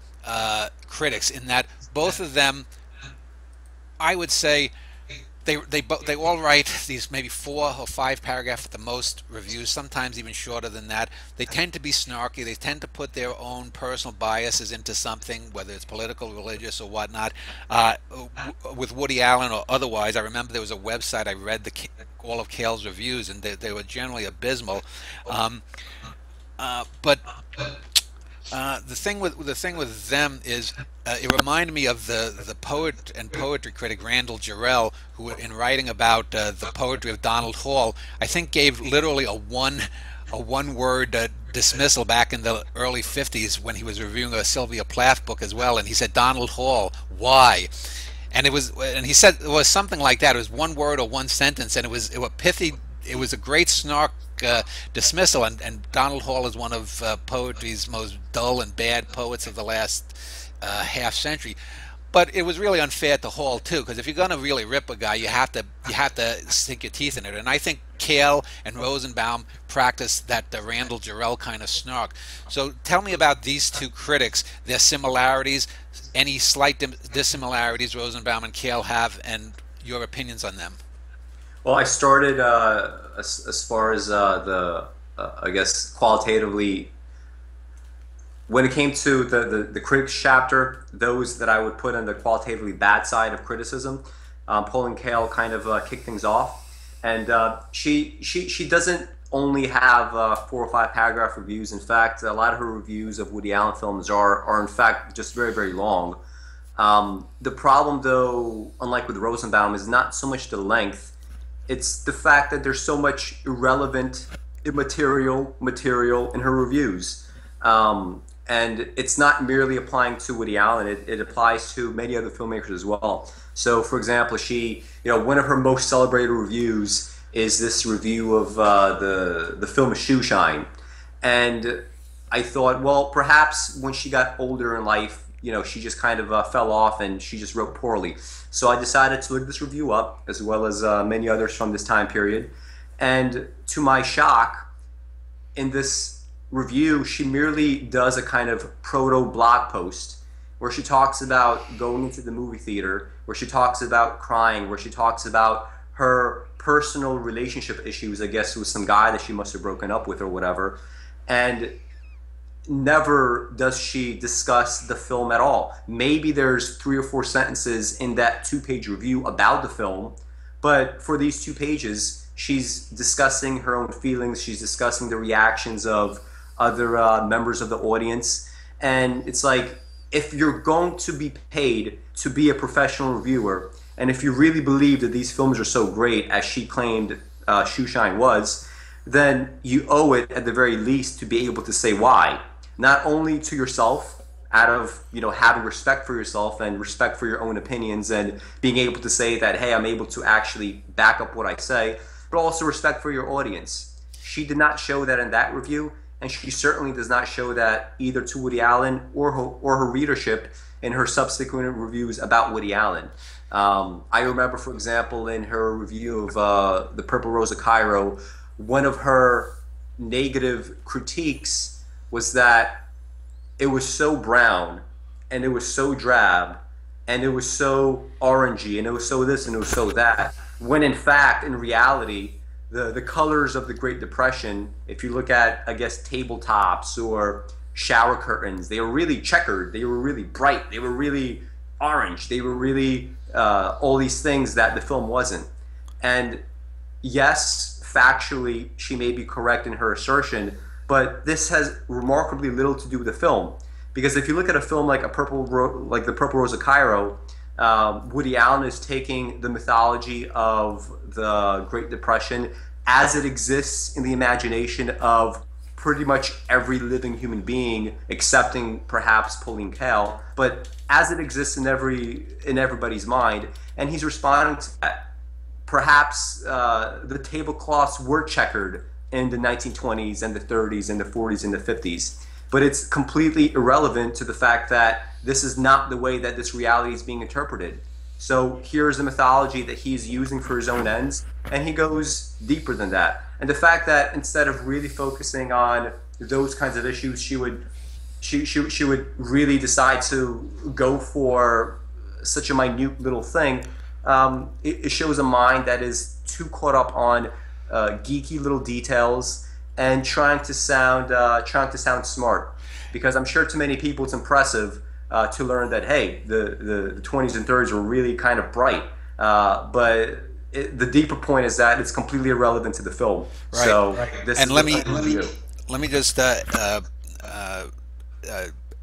critics in that both of them, I would say, they all write these maybe 4 or 5 paragraph at the most reviews, sometimes even shorter than that. They tend to be snarky. They tend to put their own personal biases into something, whether it's political, religious, or whatnot. With Woody Allen or otherwise, I remember there was a website I read all of Kael's reviews, and they were generally abysmal. But the thing with them is it reminded me of the poet and poetry critic Randall Jarrell, who, in writing about the poetry of Donald Hall, I think gave literally a one-word dismissal back in the early 50s when he was reviewing a Sylvia Plath book as well, and he said, "Donald Hall, why?" And he said it was something like that. It was one word or one sentence, and it was pithy. It was a great snark dismissal, and Donald Hall is one of poetry's most dull and bad poets of the last half century. But it was really unfair to Hall too, because if you're going to really rip a guy, you have to sink your teeth in it. And I think Kael and Rosenbaum practice that Randall Jarrell kind of snark. So tell me about these two critics, their similarities, any slight dissimilarities Rosenbaum and Kael have, and your opinions on them. Well, I started as far as I guess qualitatively. When it came to the critics chapter, those that I would put on the qualitatively bad side of criticism, Pauline Kael kind of kicked things off, and she doesn't only have 4 or 5 paragraph reviews. In fact, a lot of her reviews of Woody Allen films are in fact just very, very long. The problem, though, unlike with Rosenbaum, is not so much the length. It's the fact that there's so much irrelevant, immaterial material in her reviews. And it's not merely applying to Woody Allen, it applies to many other filmmakers as well. So, for example, one of her most celebrated reviews is this review of the film Shoeshine. And I thought, well, perhaps when she got older in life, she just kind of fell off and she just wrote poorly. So I decided to look this review up, as well as many others from this time period. And to my shock, in this review, she merely does a kind of proto-blog post where she talks about going into the movie theater, where she talks about crying, where she talks about her personal relationship issues, I guess, with some guy that she must have broken up with or whatever. And never does she discuss the film at all. Maybe there's 3 or 4 sentences in that 2-page review about the film, but for these 2 pages, she's discussing her own feelings, she's discussing the reactions of other members of the audience. And it's like, if you're going to be paid to be a professional reviewer, and if you really believe that these films are so great, as she claimed Shoeshine was, then you owe it, at the very least, to be able to say why. Not only to yourself, out of having respect for yourself and respect for your own opinions, and being able to say that, hey, I'm able to actually back up what I say, but also respect for your audience. She did not show that in that review, and she certainly does not show that either to Woody Allen or her readership in her subsequent reviews about Woody Allen. I remember, for example, in her review of The Purple Rose of Cairo, one of her negative critiques was that it was so brown, and it was so drab, and it was so orangey, and it was so this, and it was so that, when in fact, in reality, the colors of the Great Depression, if you look at, I guess, tabletops or shower curtains, they were really checkered, they were really bright, they were really orange, they were really all these things that the film wasn't. And yes, factually, she may be correct in her assertion, but this has remarkably little to do with the film. Because if you look at a film like The Purple Rose of Cairo, Woody Allen is taking the mythology of the Great Depression as it exists in the imagination of pretty much every living human being, excepting perhaps Pauline Kael, but as it exists in everybody's mind, and he's responding to that. Perhaps the tablecloths were checkered in the 1920s and the 30s and the 40s and the 50s, but it's completely irrelevant to the fact that this is not the way that this reality is being interpreted. So here's the mythology that he's using for his own ends, and he goes deeper than that. And the fact that instead of really focusing on those kinds of issues, she would really decide to go for such a minute little thing, it shows a mind that is too caught up on geeky little details and trying to sound smart. Because I'm sure to many people it's impressive to learn that, hey, the 20s and 30s were really kind of bright, but the deeper point is that it's completely irrelevant to the film. Right. So this and is let me just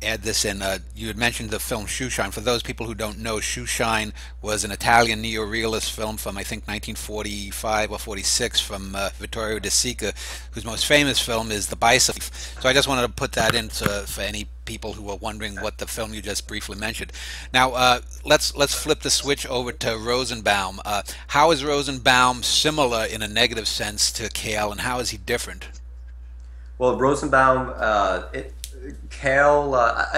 add this in. You had mentioned the film Shoeshine. For those people who don't know, Shoeshine was an Italian neo-realist film from, I think, 1945 or 46 from Vittorio De Sica, whose most famous film is The Bicycle. So I just wanted to put that in for any people who are wondering what the film you just briefly mentioned. Now, let's flip the switch over to Rosenbaum. How is Rosenbaum similar in a negative sense to Kael, and how is he different? Well, Rosenbaum, Kael,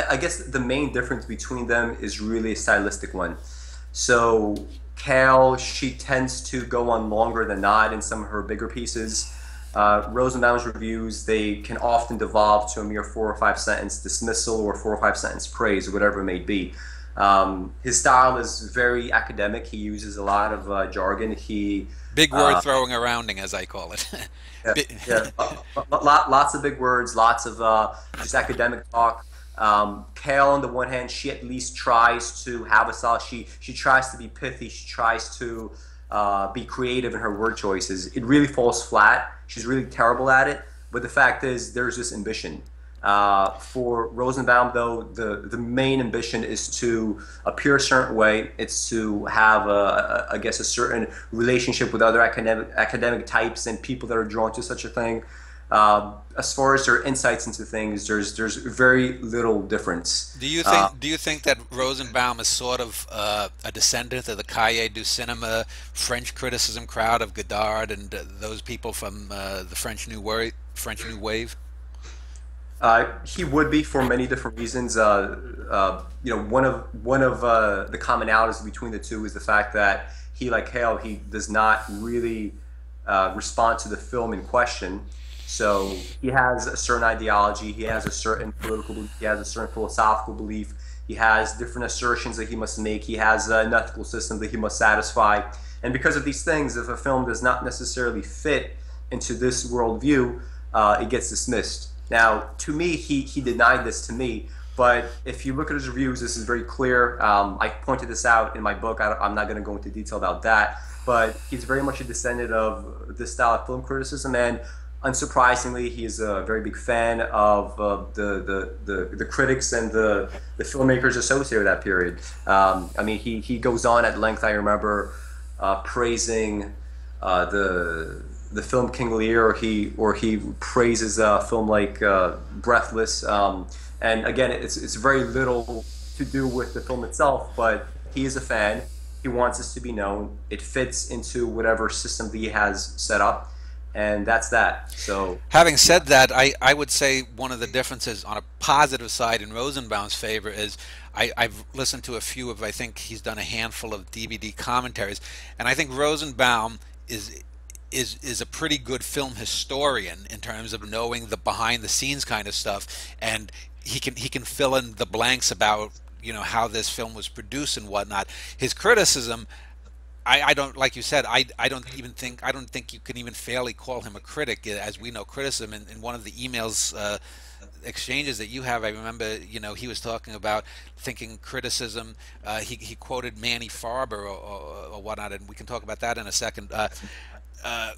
I guess the main difference between them is really a stylistic one. So Kael, she tends to go on longer than not in some of her bigger pieces. Rosenbaum's reviews, they can often devolve to a mere 4 or 5 sentence dismissal or 4 or 5 sentence praise, or whatever it may be. His style is very academic. He uses a lot of jargon. Big word throwing arounding, as I call it. Lots of big words, lots of just academic talk. Kael, on the one hand, she at least tries to have a style. She tries to be pithy. She tries to be creative in her word choices. It really falls flat. She's really terrible at it. But the fact is, there's this ambition. For Rosenbaum, though, the main ambition is to appear a certain way. It's to have, I guess, a certain relationship with other academic types and people that are drawn to such a thing. As far as their insights into things, there's very little difference. Do you think that Rosenbaum is sort of a descendant of the Cahiers du Cinema French criticism crowd of Godard and those people from the French New Wave? He would be, for many different reasons. One of the commonalities between the two is the fact that he, like Kael, he does not really respond to the film in question. So he has a certain ideology, he has a certain political belief, he has a certain philosophical belief, he has different assertions that he must make, he has an ethical system that he must satisfy. And because of these things, if a film does not necessarily fit into this worldview, it gets dismissed. Now, to me, he denied this to me, but if you look at his reviews, this is very clear. I pointed this out in my book. I'm not going to go into detail about that, but he's very much a descendant of this style of film criticism, and unsurprisingly, he is a very big fan of the critics and the filmmakers associated with that period. I mean, he goes on at length. I remember praising the film King Lear, or he praises a film like Breathless. And again, it's very little to do with the film itself, but he is a fan. He wants this to be known. It fits into whatever system that he has set up. And that's that. So, having said that, I would say one of the differences on a positive side in Rosenbaum's favor is I've listened to a few of, I think he's done a handful of DVD commentaries, and I think Rosenbaum is a pretty good film historian in terms of knowing the behind the scenes kind of stuff, and he can fill in the blanks about, you know, how this film was produced and whatnot. His criticism, I don't, like you said, I don't think you can even fairly call him a critic. As we know, criticism in one of the emails exchanges that you have, I remember, you know, he was talking about thinking criticism. He quoted Manny Farber or whatnot, and we can talk about that in a second. To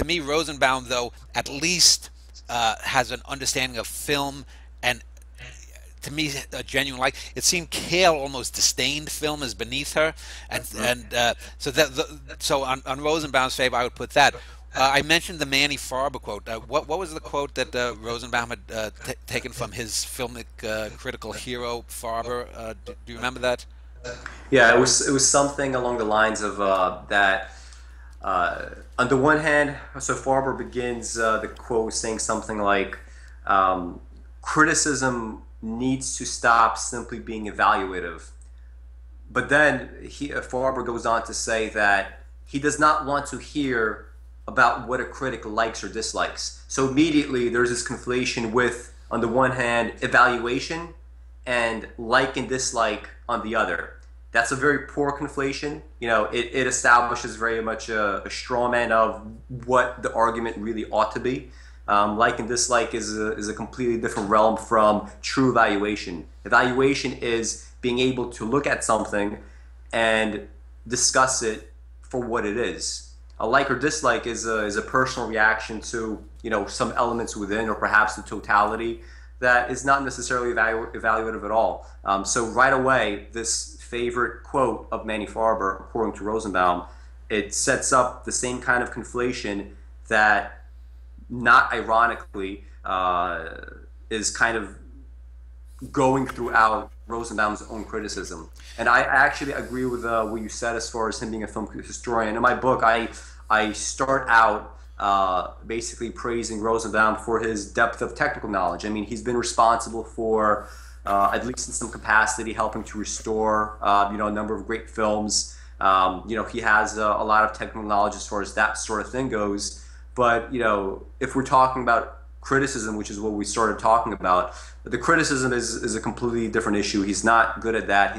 me, Rosenbaum, though, at least has an understanding of film, and to me, a genuine like. It seemed Kael almost disdained film as beneath her, so on Rosenbaum's favor, I would put that. I mentioned the Manny Farber quote. What was the quote that Rosenbaum had taken from his filmic critical hero Farber? Do you remember that? Yeah, it was something along the lines of that. On the one hand, so Farber begins the quote saying something like, criticism needs to stop simply being evaluative. But then Farber goes on to say that he does not want to hear about what a critic likes or dislikes. So immediately there's this conflation with, on the one hand, evaluation and like and dislike on the other. That's a very poor conflation. You know, it establishes very much a straw man of what the argument really ought to be. Like and dislike is a completely different realm from true evaluation. Evaluation is being able to look at something and discuss it for what it is. A like or dislike is a personal reaction to, you know, some elements within, or perhaps the totality, that is not necessarily evaluative at all. So right away, this favorite quote of Manny Farber, according to Rosenbaum, it sets up the same kind of conflation that, not ironically, is kind of going throughout Rosenbaum's own criticism. And I actually agree with what you said as far as him being a film historian. In my book, I start out basically praising Rosenbaum for his depth of technical knowledge. I mean, he's been responsible for, at least in some capacity, helping to restore you know, a number of great films. You know, he has a lot of technical knowledge as far as that sort of thing goes. But, you know, if we're talking about criticism, which is what we started talking about, the criticism is a completely different issue. He's not good at that.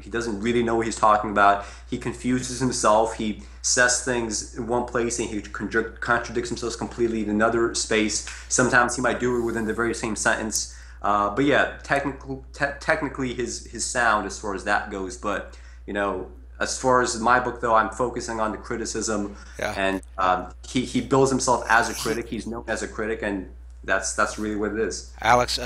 He doesn't really know what he's talking about. He confuses himself. He says things in one place and he contradicts himself completely in another space. Sometimes he might do it within the very same sentence. But yeah, technically his sound as far as that goes. But, you know, as far as my book, though, I'm focusing on the criticism, and he bills himself as a critic. He's known as a critic, and that's really what it is. Alex,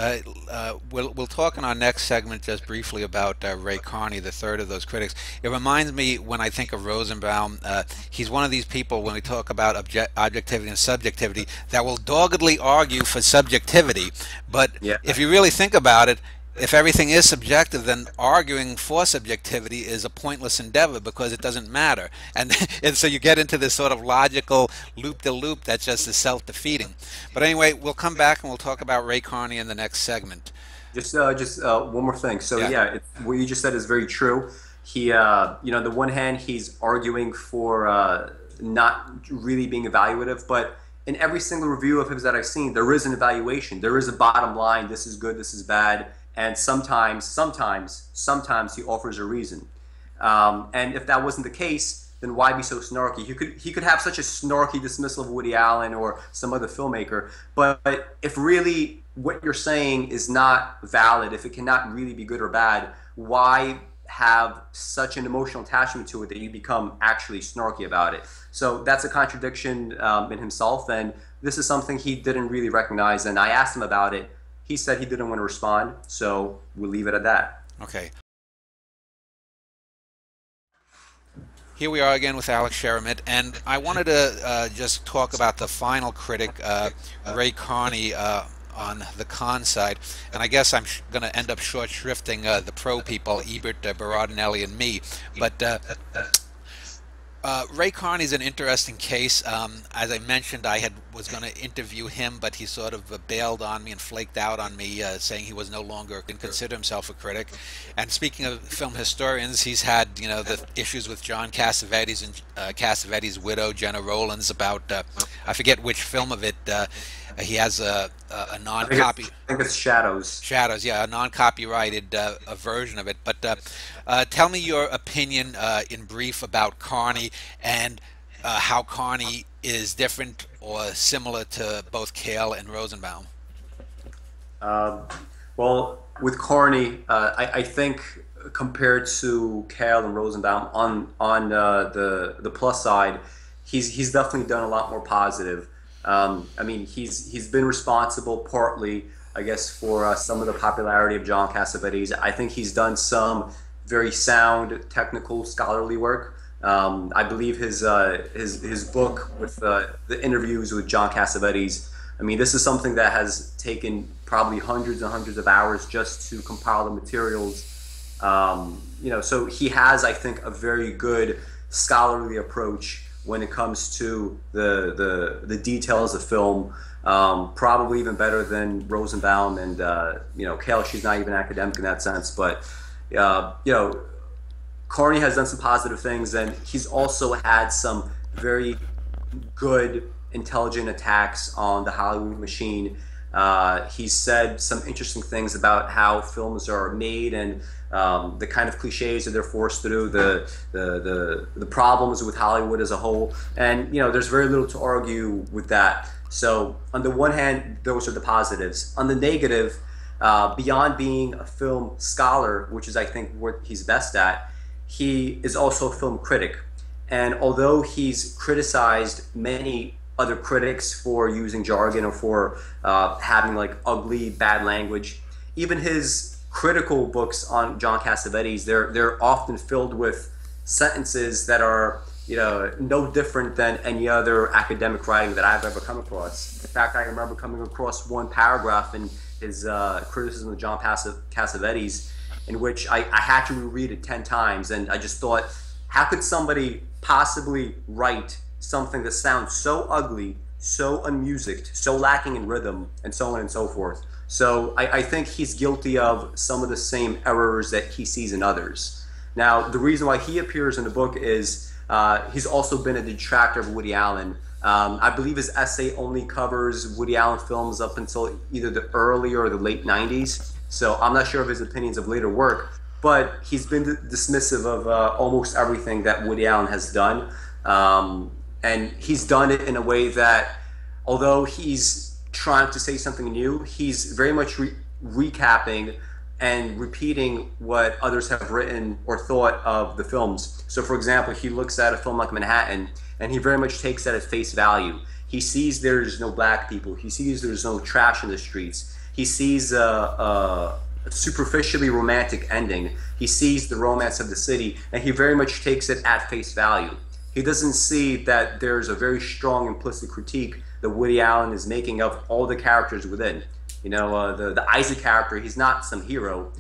we'll talk in our next segment just briefly about Ray Carney, the third of those critics. It reminds me, when I think of Rosenbaum, he's one of these people, when we talk about objectivity and subjectivity, that will doggedly argue for subjectivity. But if you really think about it, if everything is subjective, then arguing for subjectivity is a pointless endeavor because it doesn't matter. And so you get into this sort of logical loop-de-loop that's just self-defeating. But anyway, we'll come back and we'll talk about Ray Carney in the next segment. Just one more thing. So what you just said is very true. He, you know, on the one hand, he's arguing for not really being evaluative, but in every single review of his that I've seen, there is an evaluation. There is a bottom line. This is good. This is bad. And sometimes he offers a reason. And if that wasn't the case, then why be so snarky? He could have such a snarky dismissal of Woody Allen or some other filmmaker, but if really what you're saying is not valid, if it cannot really be good or bad, why have such an emotional attachment to it that you become actually snarky about it? So that's a contradiction in himself, and this is something he didn't really recognize, and I asked him about it. He said he didn't want to respond, so we'll leave it at that. Okay. Here we are again with Alex Sheremet, and I wanted to just talk about the final critic, Ray Carney, on the con side, and I guess I'm going to end up short shrifting the pro people, Ebert, Berardinelli, and me. But Ray Carney is an interesting case. As I mentioned, I was going to interview him, but he sort of bailed on me and flaked out on me, saying he was no longer can consider himself a critic. And speaking of film historians, he's had the issues with John Cassavetes and Cassavetes' widow Jenna Rollins about I forget which film of it. He has a non-copy. I think it's Shadows. Shadows, yeah, a non-copyrighted a version of it. But tell me your opinion in brief about Carney and how Carney is different or similar to both Kael and Rosenbaum. Well, with Carney, I think compared to Kael and Rosenbaum, on the plus side, he's definitely done a lot more positive. I mean, he's been responsible partly, I guess, for some of the popularity of John Cassavetes. I think he's done some very sound, technical, scholarly work. I believe his book with the interviews with John Cassavetes. I mean, this is something that has taken probably hundreds and hundreds of hours just to compile the materials. So he has, I think, a very good scholarly approach when it comes to the details of film, probably even better than Rosenbaum and Kael. She's not even academic in that sense, but Carney has done some positive things, and he's also had some very good, intelligent attacks on the Hollywood machine. He's said some interesting things about how films are made and the kind of cliches that they're forced to do, the problems with Hollywood as a whole, and there's very little to argue with that. So on the one hand, those are the positives. On the negative, beyond being a film scholar, which is I think what he's best at, he is also a film critic. And although he's criticized many other critics for using jargon or for having like ugly, bad language, even his critical books on John Cassavetes, they're often filled with sentences that are no different than any other academic writing that I've ever come across. In fact, I remember coming across one paragraph in his criticism of John Cassavetes in which I had to reread it 10 times, and I just thought, how could somebody possibly write something that sounds so ugly, so unmusicked, so lacking in rhythm, and so on and so forth. So I think he's guilty of some of the same errors that he sees in others. Now, the reason why he appears in the book is he's also been a detractor of Woody Allen. I believe his essay only covers Woody Allen films up until either the early or the late 90s. So I'm not sure of his opinions of later work, but he's been dismissive of almost everything that Woody Allen has done. And he's done it in a way that, although he's trying to say something new, he's very much recapping and repeating what others have written or thought of the films. So for example, he looks at a film like Manhattan and he very much takes that at face value. He sees there's no black people. He sees there's no trash in the streets. He sees a superficially romantic ending. He sees the romance of the city, and he very much takes it at face value. He doesn't see that there's a very strong implicit critique that Woody Allen is making of all the characters within. The Isaac character, he's not some hero.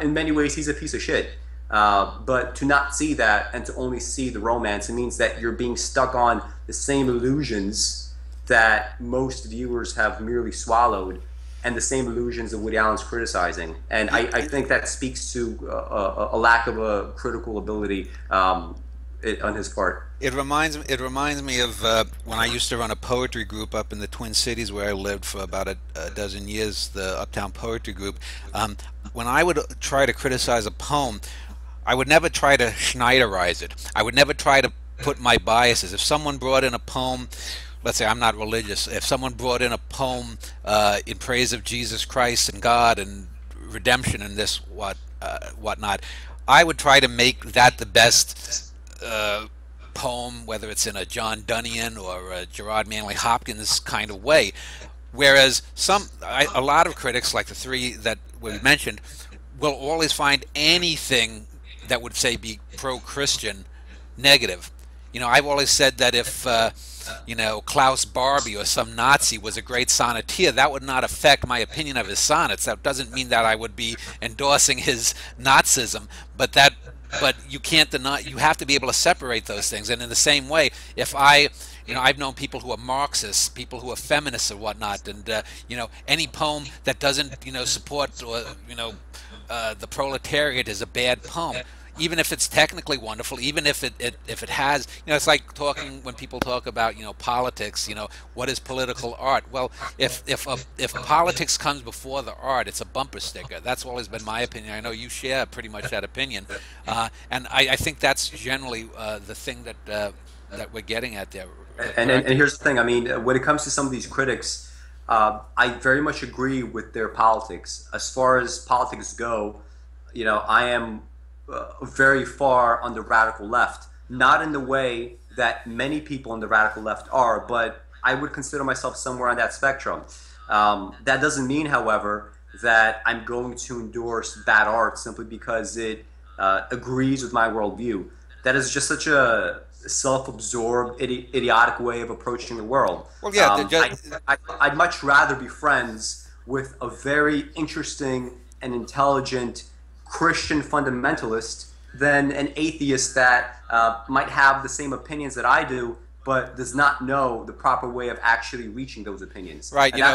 In many ways, he's a piece of shit. But to not see that and to only see the romance, it means that you're being stuck on the same illusions that most viewers have merely swallowed, and the same illusions that Woody Allen's criticizing. And I think that speaks to a lack of a critical ability on his part. It reminds me of when I used to run a poetry group up in the Twin Cities where I lived for about a dozen years, the Uptown Poetry Group. When I would try to criticize a poem, I would never try to Schneiderize it. I would never try to put my biases. If someone brought in a poem, let's say I'm not religious, if someone brought in a poem in praise of Jesus Christ and God and redemption and this whatnot, I would try to make that the best poem, whether it's in a John Bunyan or a Gerard Manley Hopkins kind of way. Whereas a lot of critics, like the three that we mentioned, will always find anything that would say be pro-Christian negative. You know, I've always said that if you know, Klaus Barbie or some Nazi was a great sonneteer, that would not affect my opinion of his sonnets. That doesn't mean that I would be endorsing his Nazism, but you can't deny, you have to be able to separate those things. And in the same way, if you know, I've known people who are Marxists, people who are feminists or whatnot, and you know, any poem that doesn't, you know, support or, you know, the proletariat is a bad poem, even if it's technically wonderful, even if it has, you know, it's like talking when people talk about, you know, politics. You know, what is political art? Well, if politics comes before the art, it's a bumper sticker. That's always been my opinion. I know you share pretty much that opinion, and I think that's generally the thing that we're getting at there. And here's the thing. I mean, when it comes to some of these critics, I very much agree with their politics. As far as politics go, you know, I am very far on the radical left. Not in the way that many people on the radical left are, but I would consider myself somewhere on that spectrum. That doesn't mean, however, that I'm going to endorse bad art simply because it agrees with my worldview. That is just such a self-absorbed, idiotic way of approaching the world. Well, yeah, I'd much rather be friends with a very interesting and intelligent Christian fundamentalist than an atheist that might have the same opinions that I do, but does not know the proper way of actually reaching those opinions. Right. And you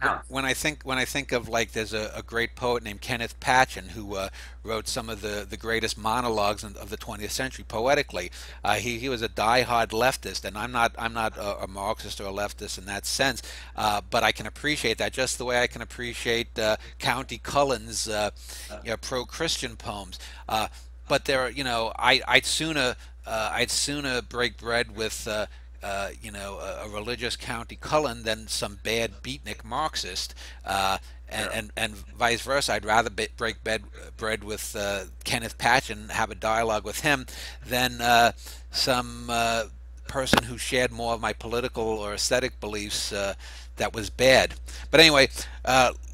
know, when I think of, like, there's a great poet named Kenneth Patchen who wrote some of the greatest monologues of the 20th century poetically. He was a diehard leftist, and I'm not a Marxist or a leftist in that sense, but I can appreciate that just the way I can appreciate Countee Cullen's you know, pro-Christian poems. But there, you know, I'd sooner break bread with you know, a religious Countee Cullen than some bad beatnik Marxist, and vice versa. I'd rather break bread with Kenneth Patchen, have a dialogue with him, than some person who shared more of my political or aesthetic beliefs that was bad. But anyway,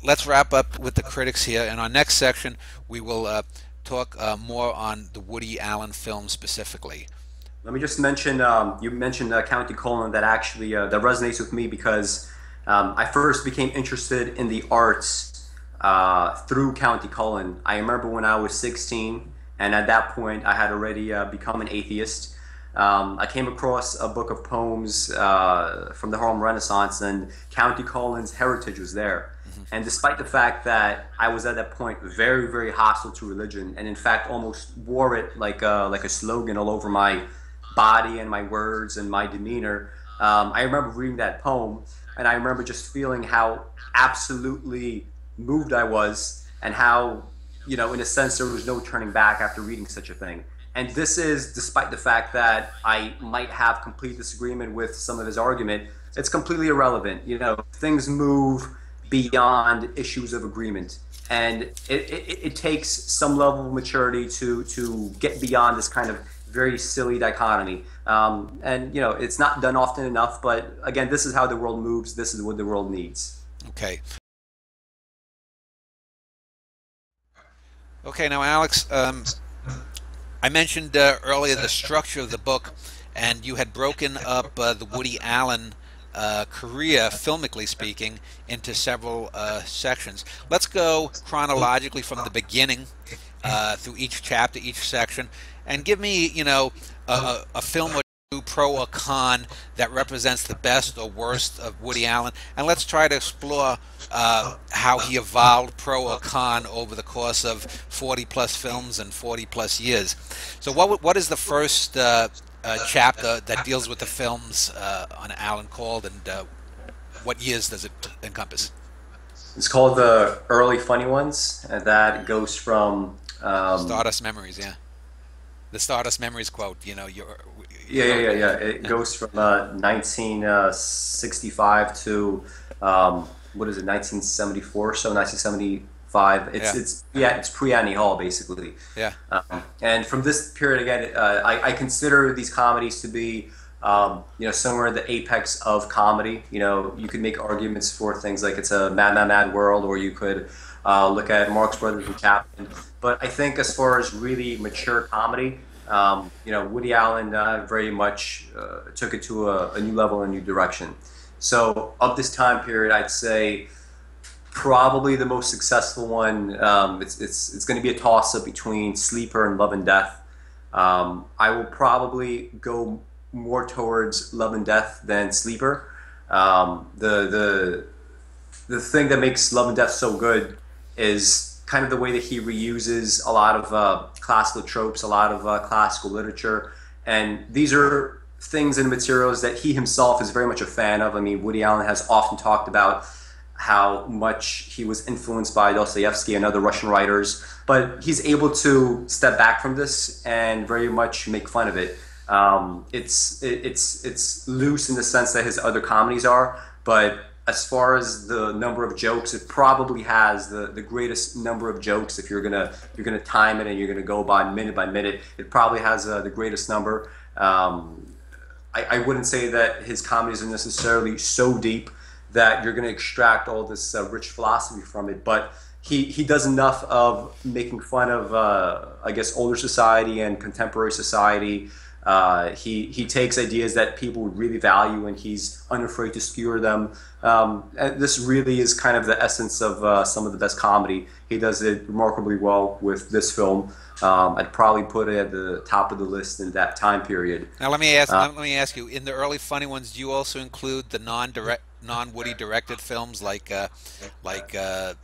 let's wrap up with the critics here. In our next section, we will talk more on the Woody Allen film specifically. Let me just mention, you mentioned Countee Cullen, that actually that resonates with me because I first became interested in the arts through Countee Cullen. I remember when I was 16, and at that point I had already become an atheist. I came across a book of poems from the Harlem Renaissance, and Countee Cullen's heritage was there. And despite the fact that I was at that point very, very hostile to religion, and in fact almost wore it like a slogan all over my body and my words and my demeanor, I remember reading that poem, and I remember just feeling how absolutely moved I was, and how, you know, in a sense there was no turning back after reading such a thing. And this is despite the fact that I might have complete disagreement with some of his argument. It's completely irrelevant. You know, things move beyond issues of agreement, and it takes some level of maturity to get beyond this kind of very silly dichotomy. And, you know, it's not done often enough, but again, this is how the world moves. This is what the world needs. Okay. Okay, now, Alex, I mentioned earlier the structure of the book, and you had broken up the Woody Allen career, filmically speaking, into several sections. Let's go chronologically from the beginning through each chapter, each section, and give me, you know, a film or two, pro or con, that represents the best or worst of Woody Allen, and let's try to explore how he evolved, pro or con, over the course of 40-plus films and 40-plus years. So what is the first chapter that deals with the films on Allen called, and what years does it encompass? It's called the Early Funny Ones, and that goes from Stardust Memories, yeah. the Stardust Memories quote. You know, Yeah. It goes from 1965 to what is it, 1974? So 1975. yeah, It's pre-Annie Hall basically. yeah. And from this period again, I consider these comedies to be somewhere at the apex of comedy. You know, you could make arguments for things like it's a mad world, or you could look at Marx Brothers and Chaplin. But I think as far as really mature comedy, Woody Allen very much took it to a new level, a new direction. So of this time period, I'd say probably the most successful one. It's going to be a toss-up between Sleeper and Love and Death. I will probably go more towards Love and Death than Sleeper. The thing that makes Love and Death so good is kind of the way that he reuses a lot of classical tropes, a lot of classical literature, and these are things and materials that he himself is very much a fan of. I mean, Woody Allen has often talked about how much he was influenced by Dostoevsky and other Russian writers, but he's able to step back from this and very much make fun of it. It's loose in the sense that his other comedies are, but as far as the number of jokes, it probably has the greatest number of jokes. If you're gonna time it and you're gonna go by minute, it probably has the greatest number. I wouldn't say that his comedies are necessarily so deep that you're going to extract all this rich philosophy from it, but he does enough of making fun of I guess older society and contemporary society. He takes ideas that people would really value, and he's unafraid to skewer them. And this really is kind of the essence of some of the best comedy. He does it remarkably well with this film. I'd probably put it at the top of the list in that time period. Now let me ask you: in the early funny ones, do you also include the non-Woody directed films like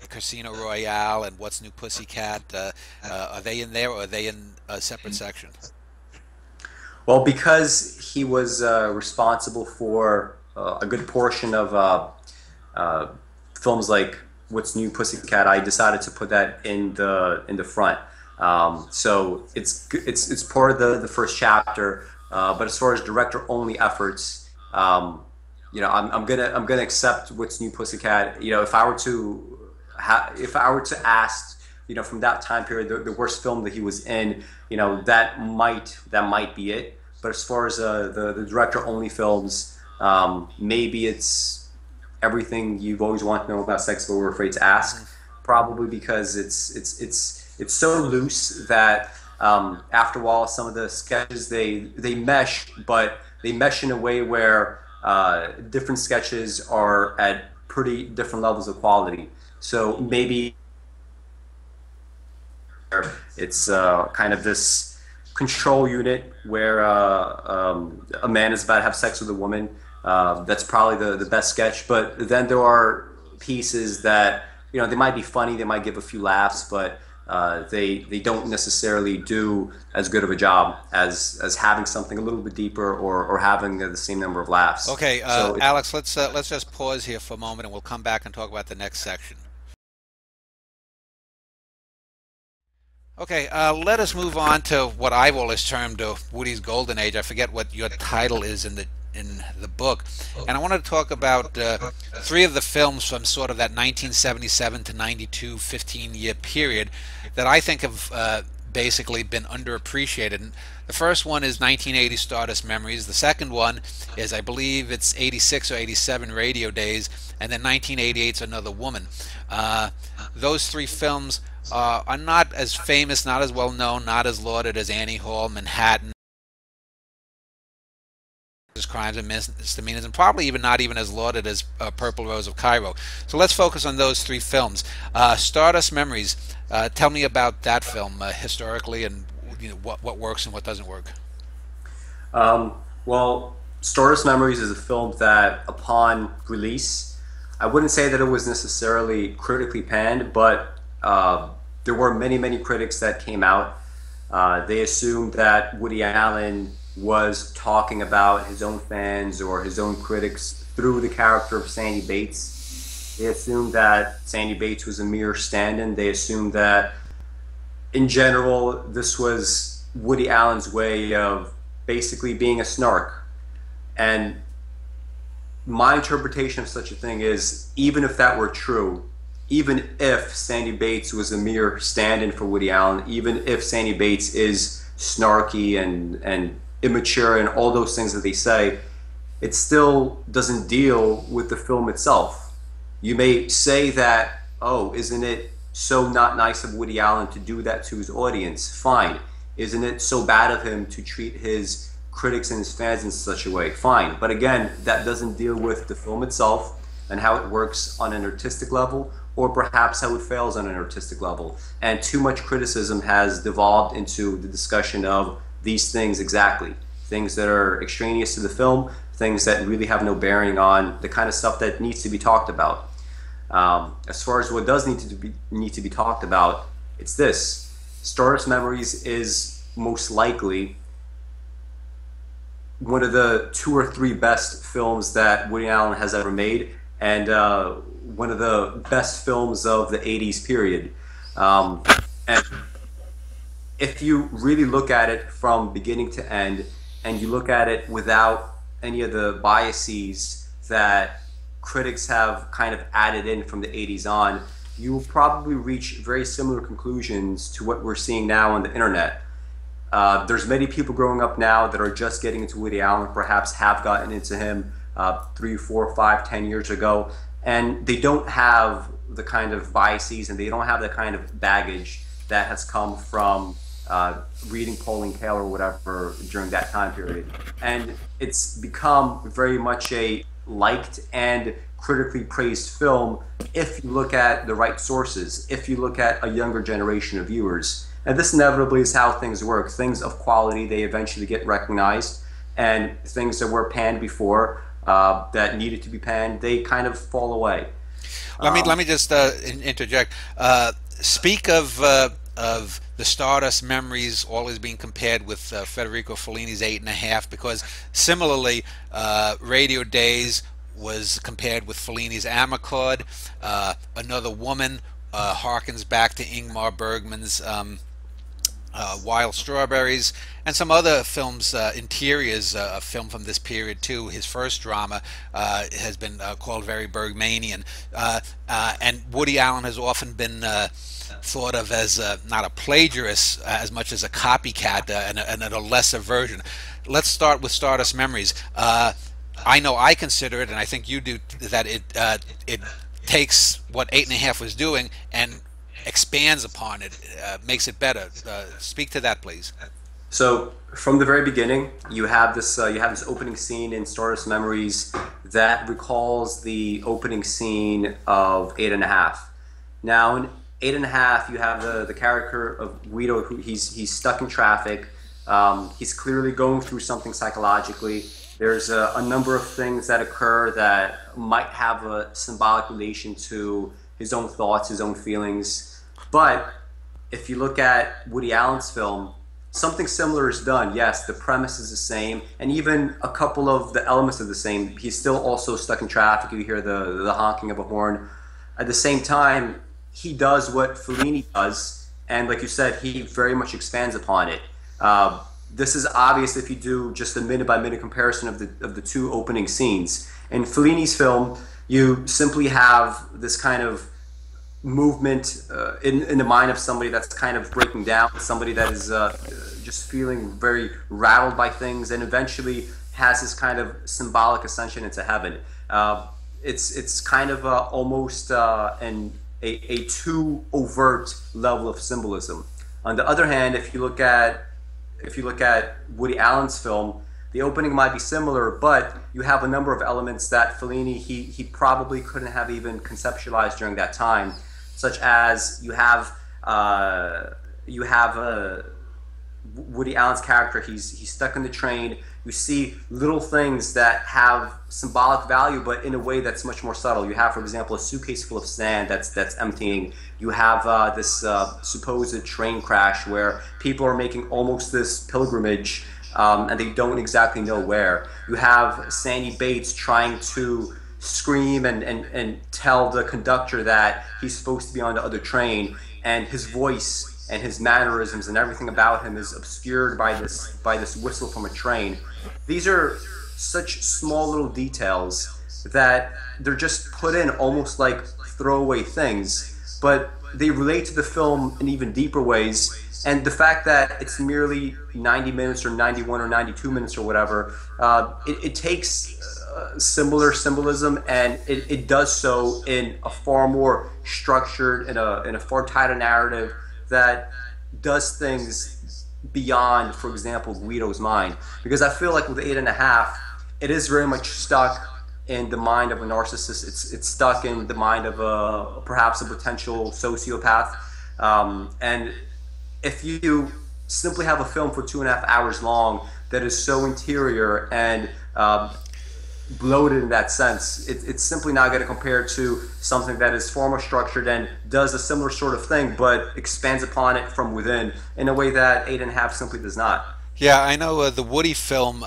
Casino Royale and What's New Pussycat? Are they in there, or are they in a separate section? Well, because he was responsible for a good portion of films like What's New Pussycat, I decided to put that in the front. So it's part of the first chapter. But as far as director-only efforts, I'm gonna accept What's New Pussycat. You know, if I were to ask, from that time period, the worst film that he was in, that might be it. But as far as the director-only films, maybe it's Everything You've Always Wanted to Know About Sex But Were Afraid to Ask. Probably because it's so loose that after a while, some of the sketches they mesh, but they mesh in a way where different sketches are at pretty different levels of quality. So maybe it's kind of this control unit where a man is about to have sex with a woman. That's probably the best sketch. But then there are pieces that, they might be funny, they might give a few laughs, but they don't necessarily do as good of a job as having something a little bit deeper or having the same number of laughs. Okay, so Alex, let's just pause here for a moment, and we'll come back and talk about the next section. Okay, let us move on to what I've always termed Woody's golden age. I forget what your title is in the book, and I wanted to talk about three of the films from sort of that 1977 to 92 15-year period that I think have basically been underappreciated. And the first one is 1980 Stardust Memories. The second one is, I believe it's 86 or 87 Radio Days, and then 1988's Another Woman. Those three films are not as famous, not as well known, not as lauded as Annie Hall, Manhattan, Crimes and Misdemeanors, and probably not even as lauded as Purple Rose of Cairo. So let's focus on those three films. Stardust Memories. Tell me about that film historically, and what works and what doesn't work. Well, Stardust Memories is a film that, upon release, I wouldn't say that it was necessarily critically panned, but there were many critics that came out. They assumed that Woody Allen was talking about his own fans or his own critics through the character of Sandy Bates. They assumed that Sandy Bates was a mere stand-in. They assumed that, in general, this was Woody Allen's way of basically being a snark. And my interpretation of such a thing is, even if that were true, even if Sandy Bates was a mere stand-in for Woody Allen, even if Sandy Bates is snarky and immature and all those things that they say, it still doesn't deal with the film itself. You may say that, oh, isn't it so not nice of Woody Allen to do that to his audience? Fine. Isn't it so bad of him to treat his critics and his fans in such a way? Fine. But again, that doesn't deal with the film itself and how it works on an artistic level, or perhaps how it fails on an artistic level. And too much criticism has devolved into the discussion of these things exactly. Things that are extraneous to the film, things that really have no bearing on the kind of stuff that needs to be talked about. As far as what does need to be talked about, it's this. Stardust Memories is most likely one of the 2 or 3 best films that Woody Allen has ever made, and one of the best films of the 80s period. And if you really look at it from beginning to end, and you look at it without any of the biases that critics have kind of added in from the 80s on, you will probably reach very similar conclusions to what we're seeing now on the internet. There's many people growing up now that are just getting into Woody Allen, perhaps have gotten into him 3, 4, 5, 10 years ago, and they don't have the kind of biases and they don't have the kind of baggage that has come from reading Pauline, Kael or whatever during that time period. And it's become very much a liked and critically praised film if you look at the right sources, if you look at a younger generation of viewers. And this inevitably is how things work. Things of quality, they eventually get recognized, and things that were panned before that needed to be panned, they kind of fall away. Let me just interject. Speak of the Stardust Memories always being compared with Federico Fellini's 8½, because similarly, Radio Days was compared with Fellini's Amarcord. Another Woman harkens back to Ingmar Bergman's Wild Strawberries, and some other films. Interiors, a film from this period too. His first drama has been called very Bergmanian, and Woody Allen has often been thought of as not a plagiarist as much as a copycat and a lesser version. Let's start with Stardust Memories. I know I consider it, and I think you do, that it takes what 8½was doing and expands upon it, makes it better. Speak to that, please. So from the very beginning, you have this opening scene in Stardust Memories that recalls the opening scene of 8½. Now in 8½, you have the character of Guido, who he's stuck in traffic. He's clearly going through something psychologically. There's a number of things that occur that might have a symbolic relation to his own thoughts, his own feelings. But if you look at Woody Allen's film, something similar is done. Yes, the premise is the same, and even a couple of the elements are the same. He's still also stuck in traffic. You hear the honking of a horn. At the same time, he does what Fellini does, and like you said, he very much expands upon it. This is obvious if you do just a minute-by-minute comparison of the 2 opening scenes. In Fellini's film, you simply have this kind of movement in the mind of somebody that's kind of breaking down, somebody that is just feeling very rattled by things, and eventually has this kind of symbolic ascension into heaven. It's kind of almost a too overt level of symbolism. On the other hand, if you look at Woody Allen's film, the opening might be similar, but you have a number of elements that Fellini he probably couldn't have even conceptualized during that time, such as you have Woody Allen's character. He's stuck in the train. You see little things that have symbolic value, but in a way that's much more subtle. You have, for example, a suitcase full of sand that's emptying. You have this supposed train crash where people are making almost this pilgrimage, and they don't exactly know where. You have Sandy Bates trying to scream and tell the conductor that he's supposed to be on the other train, and his voice and his mannerisms and everything about him is obscured by this whistle from a train. These are such small little details that they're just put in almost like throwaway things, but they relate to the film in even deeper ways. And the fact that it's merely 90 minutes or 91 or 92 minutes or whatever, it takes similar symbolism, and it does so in a far more structured, in a far tighter narrative that does things beyond, for example, Guido's mind. Because I feel like with 8.5, it is very much stuck in the mind of a narcissist. It's stuck in the mind of perhaps a potential sociopath. And if you simply have a film for 2.5 hours long that is so interior and bloated in that sense, it's simply not going to compare to something that is far more structured and does a similar sort of thing, but expands upon it from within in a way that 8.5 simply does not. Yeah, I know the Woody film.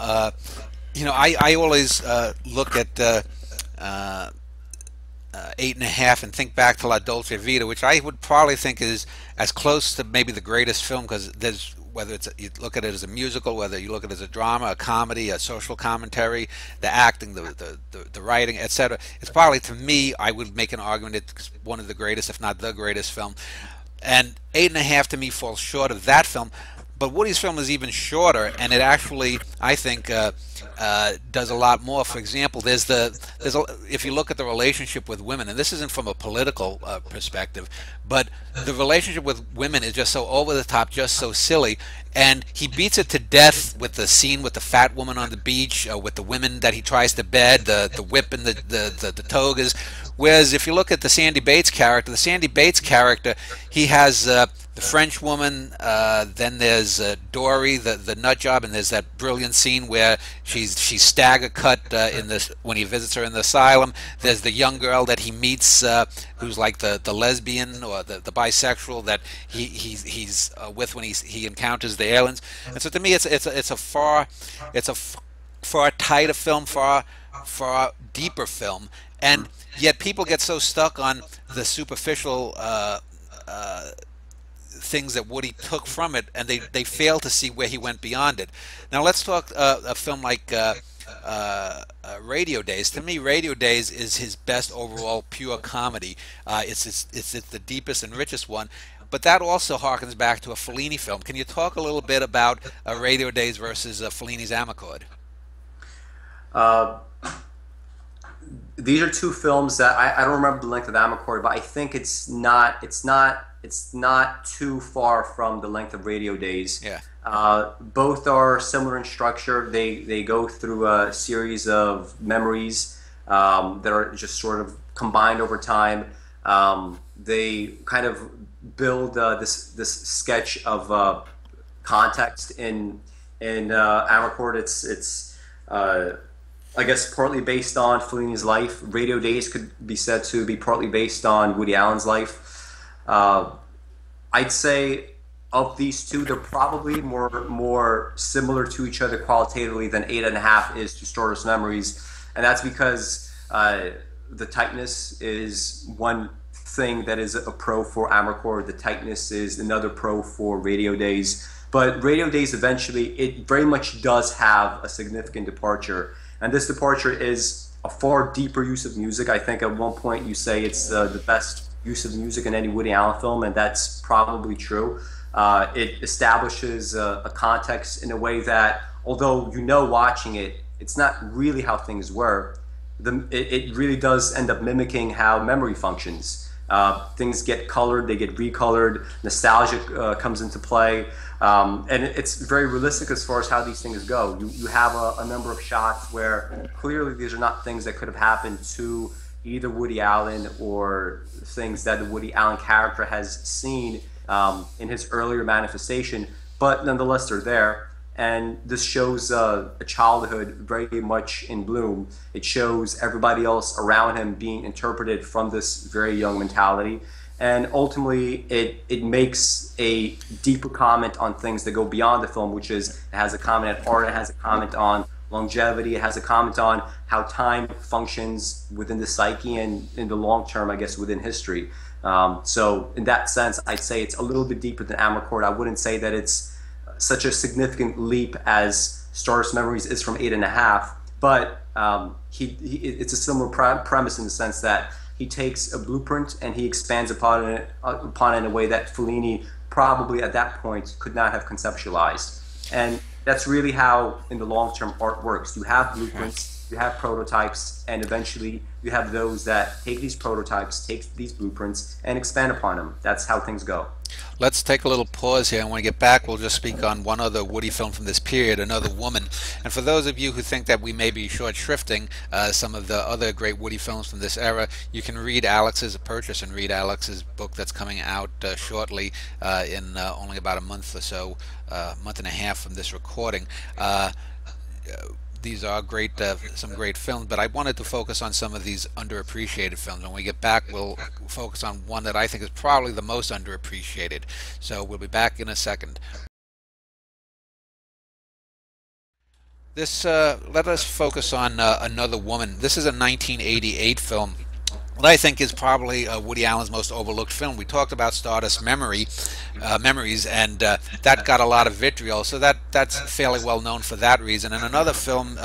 You know, I always look at 8.5 and think back to La Dolce Vita, which I would probably think is as close to maybe the greatest film, because there's, whether it's you look at it as a musical, whether you look at it as a drama, a comedy, a social commentary, the acting, the writing, etc. It's probably, to me, I would make an argument it's one of the greatest, if not the greatest film. And 8.5 to me falls short of that film. But Woody's film is even shorter, and it actually, I think, does a lot more. For example, if you look at the relationship with women, and this isn't from a political perspective, but the relationship with women is just so over the top, just so silly, and he beats it to death with the scene with the fat woman on the beach, with the women that he tries to bed, the whip and the togas. Whereas if you look at the Sandy Bates character, he has the French woman, then there's Dory, the nut job, and there's that brilliant scene where she's stagger cut when he visits her in the asylum. There's the young girl that he meets, who's like the lesbian or the bisexual that he's with when he encounters the aliens. And so to me, it's a far tighter film, far deeper film, and yet people get so stuck on the superficial things that Woody took from it, and they fail to see where he went beyond it. Now let's talk a film like Radio Days. To me, Radio Days is his best overall pure comedy. It's the deepest and richest one, but that also harkens back to a Fellini film. Can you talk a little bit about Radio Days versus Fellini's Amarcord? These are two films that I don't remember the length of Amarcord, but I think it's not too far from the length of Radio Days. Yeah. Both are similar in structure. They go through a series of memories that are just sort of combined over time. They kind of build this sketch of context in Amarcord. It's I guess partly based on Fellini's life. Radio Days could be said to be partly based on Woody Allen's life. I'd say of these two, they're probably more similar to each other qualitatively than 8.5 is to Stardust Memories, and that's because the tightness is one thing that is a pro for Amarcord. The tightness is another pro for Radio Days. But Radio Days eventually, it very much does have a significant departure. And this departure is a far deeper use of music. I think at one point you say it's the best use of music in any Woody Allen film, and that's probably true. It establishes a context in a way that, although you know watching it, it's not really how things were. It really does end up mimicking how memory functions. Things get colored, they get recolored, nostalgia comes into play, and it's very realistic as far as how these things go. You have a number of shots where clearly these are not things that could have happened to either Woody Allen or things that the Woody Allen character has seen in his earlier manifestation, but nonetheless they're there. And this shows a childhood very much in bloom. It shows everybody else around him being interpreted from this very young mentality. And ultimately, it makes a deeper comment on things that go beyond the film, which is it has a comment on art, it has a comment on longevity, it has a comment on how time functions within the psyche and in the long term, I guess, within history. So in that sense, I'd say it's a little bit deeper than Amarcord. I wouldn't say that it's such a significant leap as Stardust Memories is from 8.5, but it's a similar premise in the sense that he takes a blueprint and he expands upon it in a way that Fellini probably at that point could not have conceptualized. And that's really how, in the long term, art works. You have blueprints, you have prototypes, and eventually you have those that take these prototypes, take these blueprints, and expand upon them. That's how things go. Let's take a little pause here, and when we get back, we'll just speak on one other Woody film from this period, Another Woman. And for those of you who think that we may be short shrifting some of the other great Woody films from this era, you can read Alex's purchase and read Alex's book that's coming out shortly in only about a month or so, month and a half from this recording. These are great, some great films, but I wanted to focus on some of these underappreciated films. When we get back, we'll focus on one that I think is probably the most underappreciated. So we'll be back in a second. Let us focus on Another Woman. This is a 1988 film. What I think is probably Woody Allen's most overlooked film. We talked about Stardust Memories, and that got a lot of vitriol, so that's fairly well known for that reason. And another film,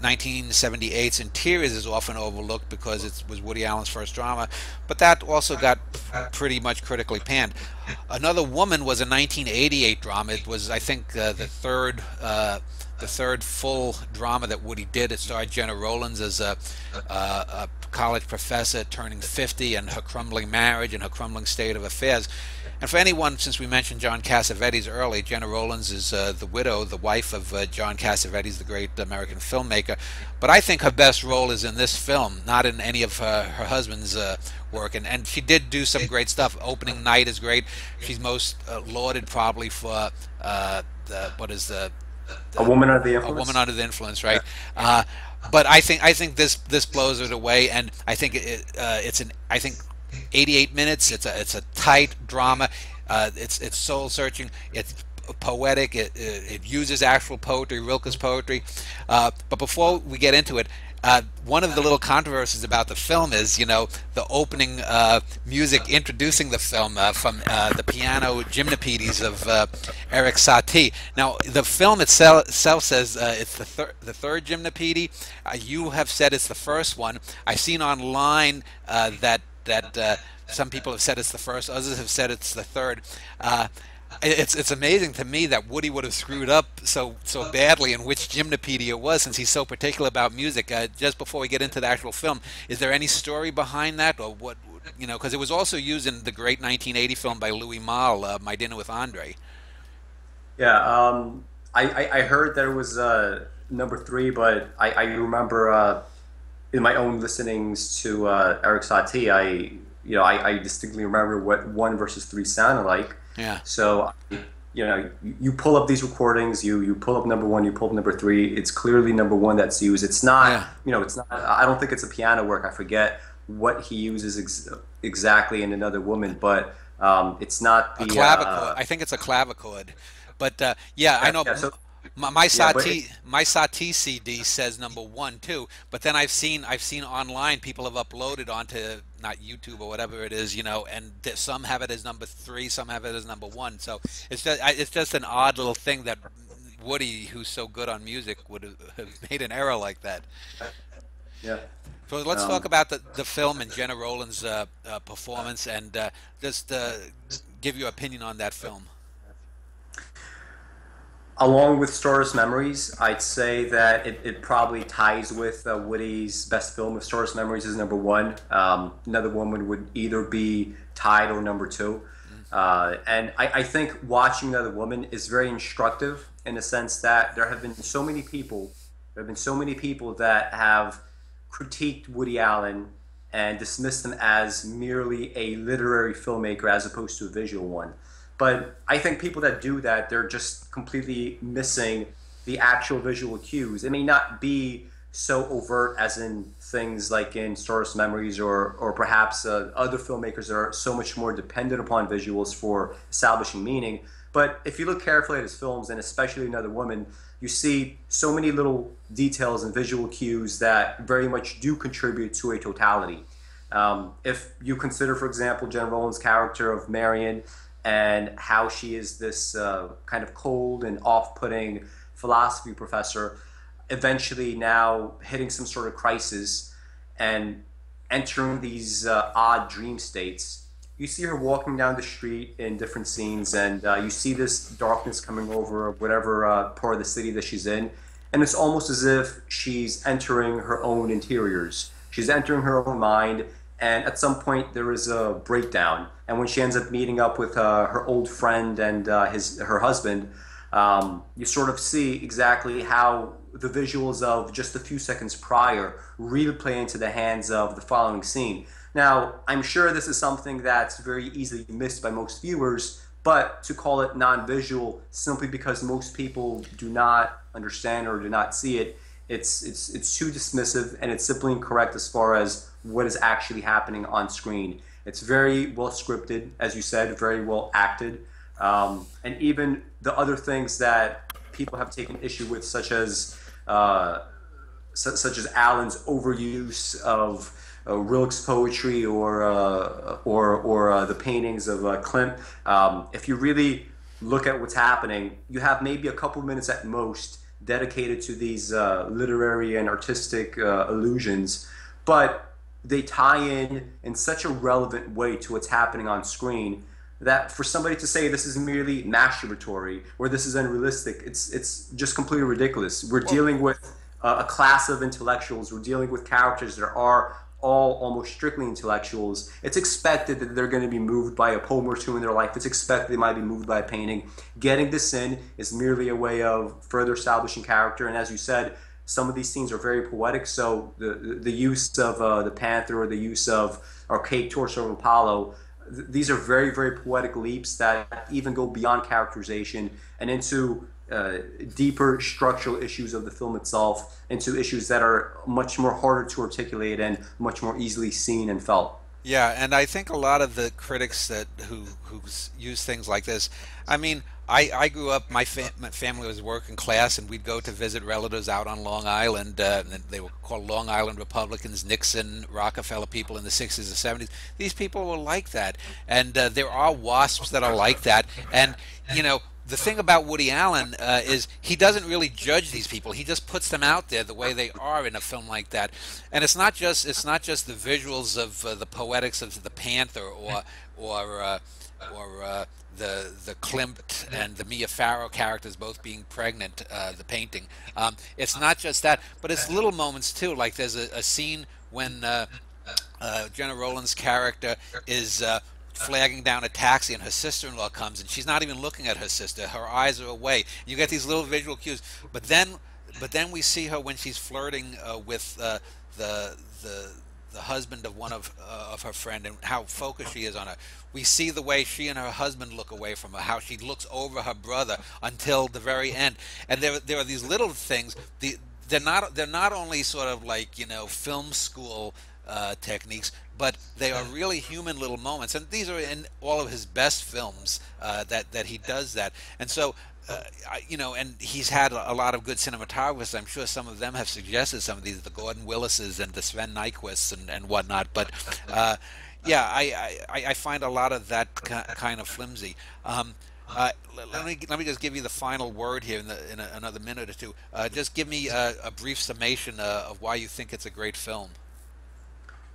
1978's Interiors, is often overlooked because it was Woody Allen's first drama, but that also got pretty much critically panned. Another Woman was a 1988 drama. It was, I think, the third full drama that Woody did. It starred Jenna Rollins as a college professor turning 50 and her crumbling marriage and her crumbling state of affairs. And for anyone, since we mentioned John Cassavetes early, Jenna Rollins is the widow, the wife of John Cassavetes, the great American filmmaker. But I think her best role is in this film, not in any of her husband's work. And she did do some great stuff. Opening Night is great. She's most lauded probably for A Woman Under the Influence. A Woman Under the Influence, right? Yeah. But I think this blows it away, and I think it's 88 minutes. It's a tight drama. It's soul searching. It's poetic. It uses actual poetry, Rilke's poetry. But before we get into it, one of the little controversies about the film is, the opening music introducing the film from the piano gymnopedes of Eric Satie. Now, the film itself says it's the third gymnopede. You have said it's the first one. I've seen online that some people have said it's the first. Others have said it's the third. It's amazing to me that Woody would have screwed up so badly in which gymnopede it was, since he's so particular about music. Just before we get into the actual film, is there any story behind that, or what? Because it was also used in the great 1980 film by Louis Malle, My Dinner with Andre. Yeah, I heard there was number 3, but I remember in my own listenings to Eric Satie, I distinctly remember what 1 versus 3 sounded like. Yeah. So, you pull up these recordings, you pull up number 1, you pull up number 3. It's clearly number 1 that's used. It's not, it's not. I don't think it's a piano work. I forget what he uses exactly in Another Woman, but it's not the clavichord. I think it's a clavichord. But I know. Yeah, my Satie CD says number 1 too, but then I've seen online people have uploaded onto not YouTube or whatever it is, and some have it as number 3, some have it as number 1. So it's just an odd little thing that Woody, who's so good on music, would have made an error like that. Yeah. So let's talk about the film and Jenna Rollins' performance, and just give your opinion on that film. Along with Stardust Memories, I'd say that it probably ties with Woody's best film. If Stardust Memories is number 1, Another Woman would either be tied or number 2. And I think watching Another Woman is very instructive in the sense that there have been so many people that have critiqued Woody Allen and dismissed him as merely a literary filmmaker as opposed to a visual one. But I think people that do that, they're just completely missing the actual visual cues. It may not be so overt as in things like in Stardust Memories or perhaps other filmmakers that are so much more dependent upon visuals for establishing meaning. But if you look carefully at his films, and especially Another Woman, you see so many little details and visual cues that very much do contribute to a totality. If you consider, for example, Jen Rowland's character of Marion and how she is this kind of cold and off-putting philosophy professor, eventually now hitting some sort of crisis and entering these odd dream states. You see her walking down the street in different scenes, and you see this darkness coming over whatever part of the city that she's in, and it's almost as if she's entering her own interiors. She's entering her own mind, and at some point there is a breakdown. And when she ends up meeting up with her old friend and her husband, you sort of see exactly how the visuals of just a few seconds prior really play into the hands of the following scene. Now, I'm sure this is something that's very easily missed by most viewers, but to call it non-visual simply because most people do not understand or do not see it, it's too dismissive, and it's simply incorrect as far as what is actually happening on screen. It's very well scripted, as you said, very well acted, and even the other things that people have taken issue with, such as Alan's overuse of Rilke's poetry or the paintings of Klimt. If you really look at what's happening, you have maybe a couple minutes at most dedicated to these literary and artistic allusions, but they tie in such a relevant way to what's happening on screen that for somebody to say this is merely masturbatory or this is unrealistic, it's just completely ridiculous. We're dealing with a class of intellectuals. We're dealing with characters that are all almost strictly intellectuals. It's expected that they're going to be moved by a poem or two in their life. It's expected they might be moved by a painting. Getting this in is merely a way of further establishing character. And as you said, some of these scenes are very poetic. So the use of the panther or the use of archaic torso of Apollo, these are very, very poetic leaps that even go beyond characterization and into deeper structural issues of the film itself, into issues that are much more harder to articulate and much more easily seen and felt. Yeah, and I think a lot of the critics who use things like this, I mean, I grew up, my family was working class, and we'd go to visit relatives out on Long Island, and they were called Long Island Republicans, Nixon, Rockefeller people in the 60s and 70s. These people were like that, and there are WASPs that are like that, and, you know, the thing about Woody Allen is he doesn't really judge these people. He just puts them out there the way they are in a film like that. And it's not just the visuals of the poetics of the Panther or the Klimt and the Mia Farrow characters both being pregnant, the painting. It's not just that, but it's little moments too. Like there's a scene when Jenna Rowland's character is flagging down a taxi, and her sister-in-law comes, and she's not even looking at her sister. Her eyes are away. You get these little visual cues. But then we see her when she's flirting with the husband of one of her friend, and how focused she is on her. We see the way she and her husband look away from her, how she looks over her brother until the very end. And there are these little things. They're not only sort of like, you know, film school techniques, but they are really human little moments, and these are in all of his best films that he does that. And so you know, and he's had a lot of good cinematographers. I'm sure some of them have suggested some of these, the Gordon Willises and the Sven Nyquists and whatnot, but yeah, I find a lot of that kind of flimsy. Let me just give you the final word here in another minute or two. Just give me a brief summation of why you think it's a great film.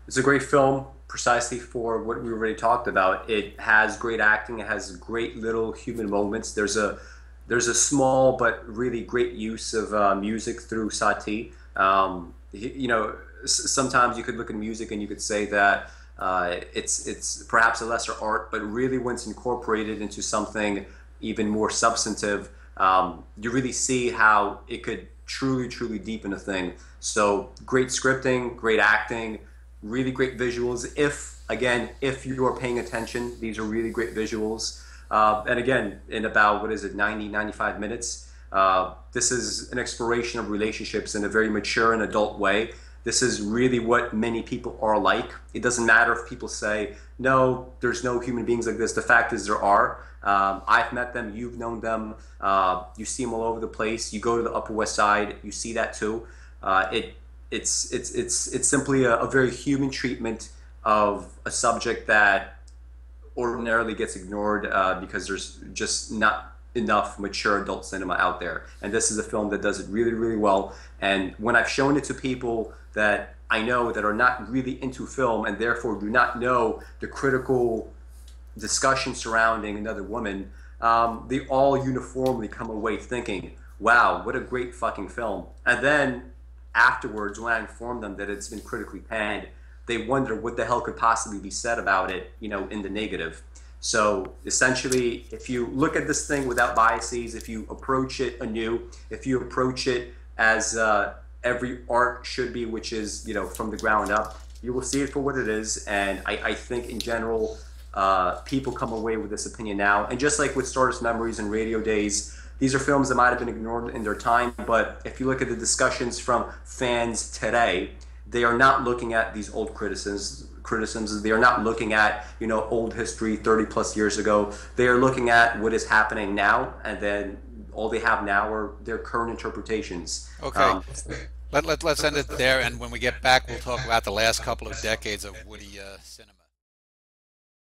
It's a great film precisely for what we already talked about. It has great acting. It has great little human moments. There's a small but really great use of music through Satie. You know, sometimes you could look at music and you could say that it's perhaps a lesser art, but really when it's incorporated into something even more substantive, you really see how it could truly deepen a thing. So great scripting, great acting, really great visuals. If you are paying attention, these are really great visuals. And again, in about, 95 minutes, this is an exploration of relationships in a very mature and adult way. This is really what many people are like. It doesn't matter if people say, no, there's no human beings like this. The fact is there are. I've met them, you've known them, you see them all over the place. You go to the Upper West Side, you see that too. It's simply a very human treatment of a subject that ordinarily gets ignored because there's just not enough mature adult cinema out there. And this is a film that does it really, really well. And when I've shown it to people that I know that are not really into film and therefore do not know the critical discussion surrounding Another Woman, they all uniformly come away thinking, wow, what a great fucking film. And then afterwards, when I inform them that it's been critically panned, they wonder what the hell could possibly be said about it, you know, in the negative. So essentially, if you look at this thing without biases, if you approach it anew, if you approach it as every art should be, which is, you know, from the ground up, you will see it for what it is. And I think in general, people come away with this opinion now. And just like with Stardust Memories and Radio Days, these are films that might have been ignored in their time, but if you look at the discussions from fans today, they are not looking at these old criticisms. They are not looking at, you know, old history 30 plus years ago. They are looking at what is happening now, and then all they have now are their current interpretations. Okay. Let's end it there, and when we get back, we'll talk about the last couple of decades of Woody cinema.